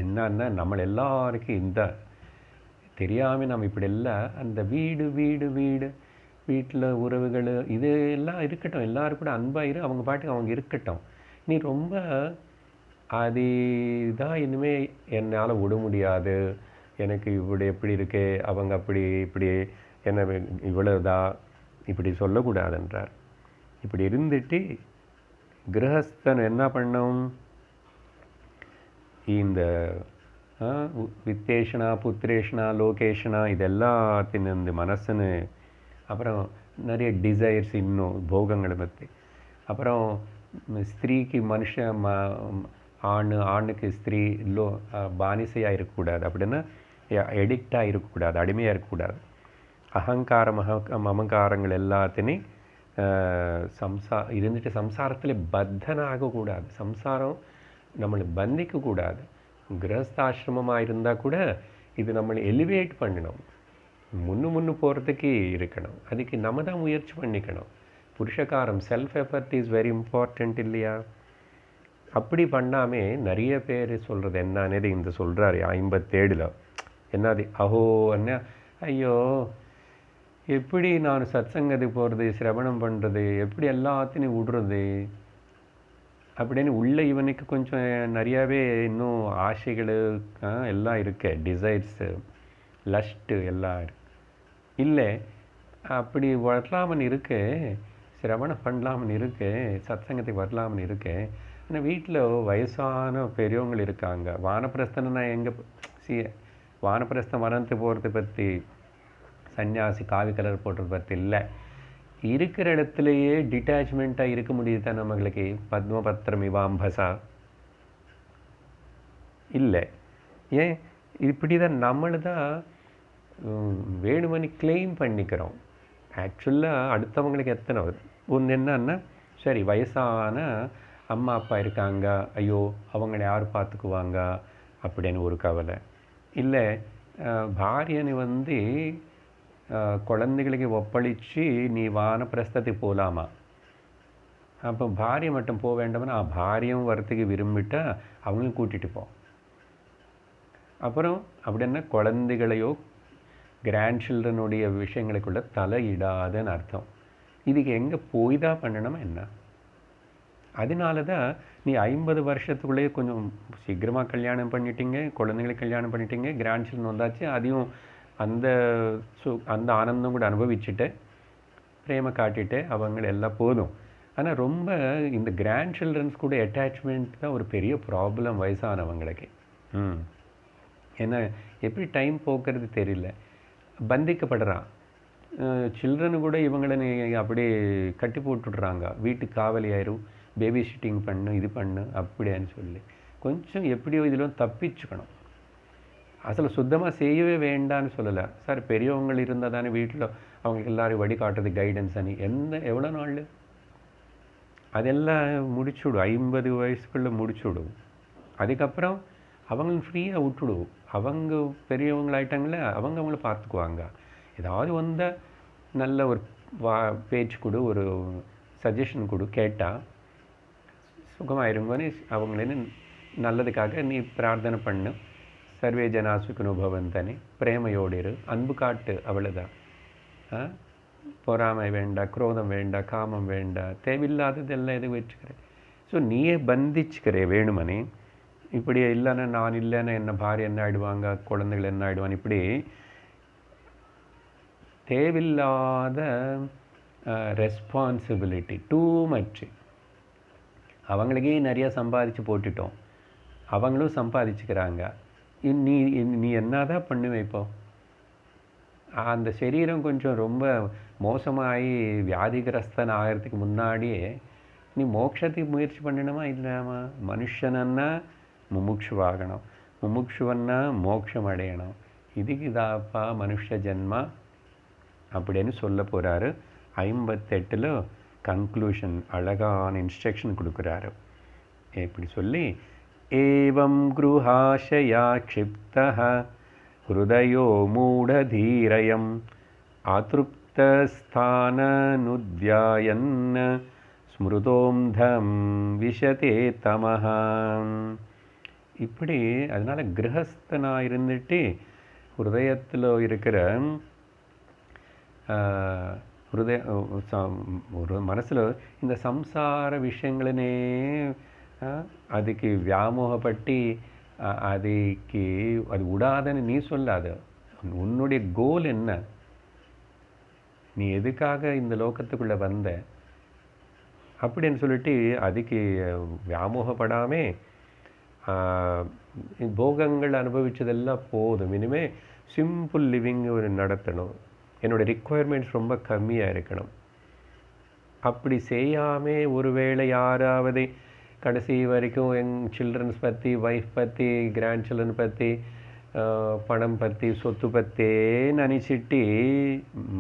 என்னன்னா, நம்ம எல்லாருக்கும் இந்த தெரியாமல் நம்ம இப்படி எல்லாம் அந்த வீடு வீடு வீடு வீட்டில் உறவுகள் இது எல்லாம் இருக்கட்டும், எல்லோரும் கூட அன்பாயிரு, அவங்க பாட்டுக்கு அவங்க இருக்கட்டும். நீ ரொம்ப அதுதான் இனிமேல் என்னால் விட முடியாது, எனக்கு இப்படி எப்படி இருக்கு, அவங்க அப்படி இப்படி என்ன இவ்வளவுதான் இப்படி சொல்லக்கூடாதுன்றார். இப்படி இருந்துட்டு கிரகஸ்தன் என்ன பண்ணும், இந்த வித்தேஷனா புத்திரேஷனா லோகேஷனா இதெல்லாத்தின் இந்த மனசுன்னு, அப்புறம் நிறைய டிசைர்ஸ், இன்னும் போகங்களை பற்றி, அப்புறம் ஸ்திரீக்கு மனுஷன் ஆணுக்கு ஸ்திரீ பானிசையாக இருக்கக்கூடாது, அப்படின்னா எடிக்டாக இருக்கக்கூடாது, அடிமையாக இருக்கக்கூடாது. அகங்கார மமகாரங்கள் எல்லாத்தையும் இருந்துட்டு சம்சாரத்தில் பத்தனாகக்கூடாது, சம்சாரம் நம்மளை பந்திக்கக்கூடாது. கிரகஸ்தாசிரமமாக இருந்தால் கூட இது நம்மளை எலிவேட் பண்ணணும், முன்னு போகிறதுக்கு இருக்கணும். அதுக்கு நம்ம தான் முயற்சி பண்ணிக்கணும். புருஷகாரம் self effort is very important இல்லையா. அப்படி பண்ணாமல் நிறைய பேர் சொல்கிறது என்னன்னது இந்த சொல்கிறாரு 57 என்னது, அஹோ என்ன, ஐயோ எப்படி நான் சத்சங்கத்துக்கு போகிறது, சிரவணம் பண்ணுறது, எப்படி எல்லாத்தையும் விடுறது அப்படின்னு உள்ள இவனுக்கு கொஞ்சம் நிறையாவே இன்னும் ஆசைகள் எல்லாம் இருக்கு, டிசைர்ஸு லஸ்ட்டு எல்லாம் இருக்கு. இல்லை அப்படி வரலாமன்னு இருக்கு, சிரவணம் பண்ணலாமன்னு இருக்கு, சத்சங்கத்துக்கு வரலாமன்னு இருக்கு. ஆனால் வீட்டில் வயசான பெரியவங்க இருக்காங்க. வானப்பிரஸ்தனை எங்கே வானப்பிரஸ்தம் மரணத்து போகிறத பற்றி, சன்னியாசி காவி கலர் போடுறத பற்றி இல்லை. இருக்கிற இடத்துலையே டிட்டாச்மெண்ட்டாக இருக்க முடியுதா நம்மளுக்கு? பத்மபத்திரம் இவாம்பசா இல்லை. ஏன் இப்படி தான் நம்மளை தான் வேணுமனி கிளைம் பண்ணிக்கிறோம். ஆக்சுவலாக அடுத்தவங்களுக்கு எத்தனை ஒன்று என்னன்னா, சரி வயசான அம்மா அப்பா இருக்காங்க, ஐயோ அவங்கள யார் பார்த்துக்குவாங்க அப்படின்னு ஒரு கவலை. இல்லை பாரியனை வந்து குழந்தைகளுக்கு ஒப்பளித்து நீ வானப்பிரஸ்தத்துக்கு போகலாமா? அப்போ பாரியை மட்டும் போக வேண்டாம்னா பாரியும் வரத்துக்கு விரும்பிட்டா அவங்களும் கூட்டிகிட்டு போ. அப்புறம் அப்படின்னா குழந்தைகளையோ கிராண்ட் சில்ட்ரனுடைய விஷயங்களுக்குள்ள தலையிடாதன்னு அர்த்தம். இதுக்கு எங்கே போய் தான் பண்ணணுமா என்ன? அதனால தான் நீ 50 வருஷத்துக்குள்ளேயே கொஞ்சம் சீக்கிரமாக கல்யாணம் பண்ணிட்டீங்க, குழந்தைங்களை கல்யாணம் பண்ணிட்டீங்க, கிராண்ட் சில்ட்ரன் வந்தாச்சு, அதையும் அந்த அந்த ஆனந்தம் கூட அனுபவிச்சுட்டு பிரேம காட்டிட்டு அவங்கள எல்லாம் போதும். ஆனால் ரொம்ப இந்த கிராண்ட் சில்ட்ரன்ஸ் கூட அட்டாச்மெண்ட் தான் ஒரு பெரிய ப்ராப்ளம் வயசானவங்களுக்கு. ஏன்னா எப்படி டைம் போக்குறது தெரியல, பந்திக்கப்படுறான். சில்ட்ரனு கூட இவங்களை அப்படியே கட்டி போட்டுடுறாங்க, வீட்டுக்கு காவலி ஆயிரும், பேபி சிட்டிங் பண்ணு, இது பண்ணு அப்படின்னு சொல்லி. கொஞ்சம் எப்படியோ இதில் தப்பிச்சுக்கணும். அசல் சுத்தமாக செய்யவே வேண்டான்னு சொல்லலை சார். பெரியவங்க இருந்தால் தானே வீட்டில் அவங்களுக்கு எல்லாரும் வழிகாட்டுறது கைடன்ஸ் அணி எவ்வளோ நாள் அதெல்லாம் முடிச்சுடும். 50 வயசுக்குள்ளே முடிச்சுடும். அதுக்கப்புறம் அவங்களும் ஃப்ரீயாக விட்டுடுவோம். அவங்க பெரியவங்களாயிட்டாங்களே, அவங்கள பார்த்துக்குவாங்க. ஏதாவது வந்தால் நல்ல ஒரு பேச்சு கொடு, ஒரு சஜஷன் கொடு, கேட்டால் சுகமாயிருங்கன்னு அவங்களே நல்லதுக்காக நீ பிரார்த்தனை பண்ணு. சர்வே ஜனா சுகினோ பவந்தனே, பிரேமையோடு இரு, அன்பு காட்டு, அவ்வளோதான். பொறாமை வேண்டாம், குரோதம் வேண்டாம், காமம் வேண்டாம், தேவையில்லாததெல்லாம் எதுவும் வச்சுக்கிறேன். ஸோ நீயே பந்திச்சுக்கிறே வேணுமனே. இப்படி இல்லைன்னா நான் இல்லைன்னா என்ன பாரி என்ன ஆகிடுவாங்க, குழந்தைகள் என்ன ஆகிடுவான், இப்படி தேவையில்லாத ரெஸ்பான்சிபிலிட்டி டூ மச். அவங்களுக்கே நிறையா சம்பாதிச்சு போட்டுட்டோம், அவங்களும் சம்பாதிச்சுக்கிறாங்க. நீ என்னதான் பண்ணுவேன்? இப்போ அந்த சரீரம் கொஞ்சம் ரொம்ப மோசமாகி வியாதிகிரஸ்தன் ஆகிறதுக்கு முன்னாடியே நீ மோட்சத்துக்கு முயற்சி பண்ணணுமா இல்லாமா? மனுஷனன்னா முமுட்சுவாகணும், முமுட்சுவன்னா மோட்சம் அடையணும். இதுக்கு இதாப்பா மனுஷ ஜென்மா அப்படின்னு சொல்ல போகிறாரு. 58ல் கன்க்ளூஷன் அழகான இன்ஸ்ட்ரக்ஷன் கொடுக்குறாரு. இப்படி சொல்லி, ஏவம் குருஹாஷயா க்ஷிப்தஹ ஹ்ருதயோ மூடதீரயம் ஆத்ருப்தஸ்தானனுத்யாயன் ஸ்மிருதோம்தம் விஷதே தமஹ. இப்படி அதனால் கிரகஸ்தனாக இருந்துட்டு ஹிருதயத்தில் இருக்கிற ஒரு மனசில் இந்த சம்சார விஷயங்களே அதுக்கு வியாமோகப்பட்டு அதுக்கு அது விடாதன்னு நீ சொல்லாத. உன்னுடைய கோல் என்ன? நீ எதுக்காக இந்த லோகத்துக்குள்ளே வந்த அப்படின்னு சொல்லிட்டு அதுக்கு வியாமோகப்படாமே போகங்கள் அனுபவிச்சதெல்லாம் போதும், இனிமேல் சிம்பிள் லிவிங் ஒரு நடத்தணும், என்னோடய ரிக்குவயர்மெண்ட்ஸ் ரொம்ப கம்மியாக இருக்கணும். அப்படி செய்யாமல் ஒருவேளை யாராவது கடைசி வரைக்கும் சில்ட்ரன்ஸ் பற்றி, ஒய்ஃப் பற்றி, கிராண்ட் சில்ட்ரன் பற்றி, பணம் பற்றி, சொத்து பற்றே நினச்சிட்டு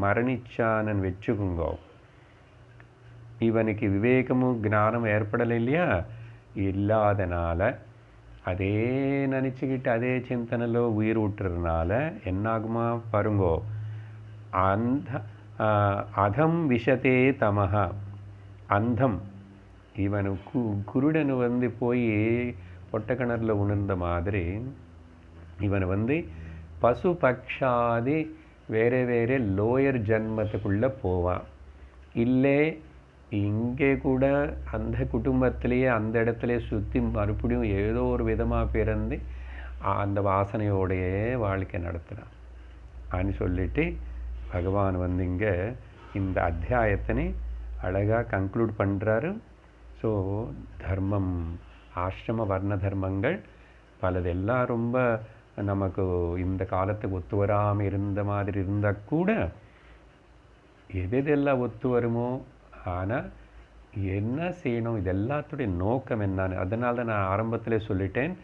மரணிச்சானன்னு வச்சுக்குங்கோ, இவனுக்கு விவேகமும் ஞானமும் ஏற்படலை இல்லையா? இல்லாதனால அதே நினச்சிக்கிட்டு அதே சிந்தனையில் உயிர் விட்டுறதுனால என்னாகுமா பாருங்கோ, அந்த அதம் விஷதே தமஹ. அந்தம் இவனு குருடனு வந்து போய் பொட்ட கிணறுல உணர்ந்த மாதிரி இவன் பசு பக்ஷாதி வேறு வேறு லோயர் ஜன்மத்துக்குள்ளே போவான். இல்லை இங்கே கூட அந்த குடும்பத்திலேயே அந்த இடத்துல சுற்றி மறுபடியும் ஏதோ ஒரு விதமாக பிறந்து அந்த வாசனையோடையே வாழ்க்கை நடத்துகிறான் அப்படின்னு சொல்லிட்டு பகவான் இங்கே இந்த அத்தியாயத்தினை அழகாக கன்க்ளூட் பண்ணுறாரு. ஸோ தர்மம், ஆசிரம வர்ண தர்மங்கள் பலதெல்லாம் ரொம்ப நமக்கு இந்த காலத்துக்கு ஒத்து வராமல் இருந்த மாதிரி இருந்தால் கூட எதெல்லாம் ஒத்து வருமோ, ஆனால் என்ன செய்யணும், இது எல்லாத்துடைய நோக்கம் என்னன்னு. அதனால தான் நான் ஆரம்பத்திலே சொல்லிட்டேன்,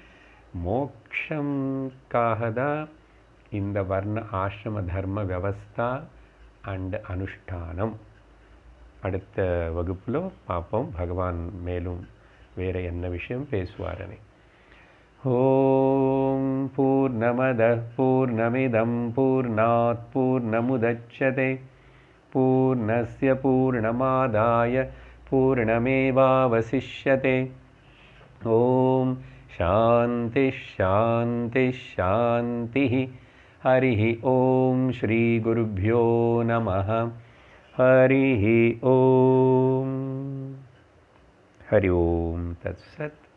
மோக்ஷம்காக தான் இந்த வர்ண ஆசிரம தர்ம வியவஸ்தா அண்ட் அனுஷ்டானம். அடுத்த வகுப்பில் பார்ப்போம் பகவான் மேலும் வேறு என்ன விஷயம் பேசுவாரனே. ஓம் பூர்ணமதః பூர்ணமிதம் பூர்ணாத் பூர்ணமுதச்யதே பூர்ணஸ்ய பூர்ணமாதாய பூர்ணமேவாவசிஷ்யதே. ஓம் சாந்தி ஷாந்தி ஷாந்தி. ஹரி ஓம் ஸ்ரீ குருभ्यो நமः. ஹரி ஓம். ஹரி ஓம் தத்சத்.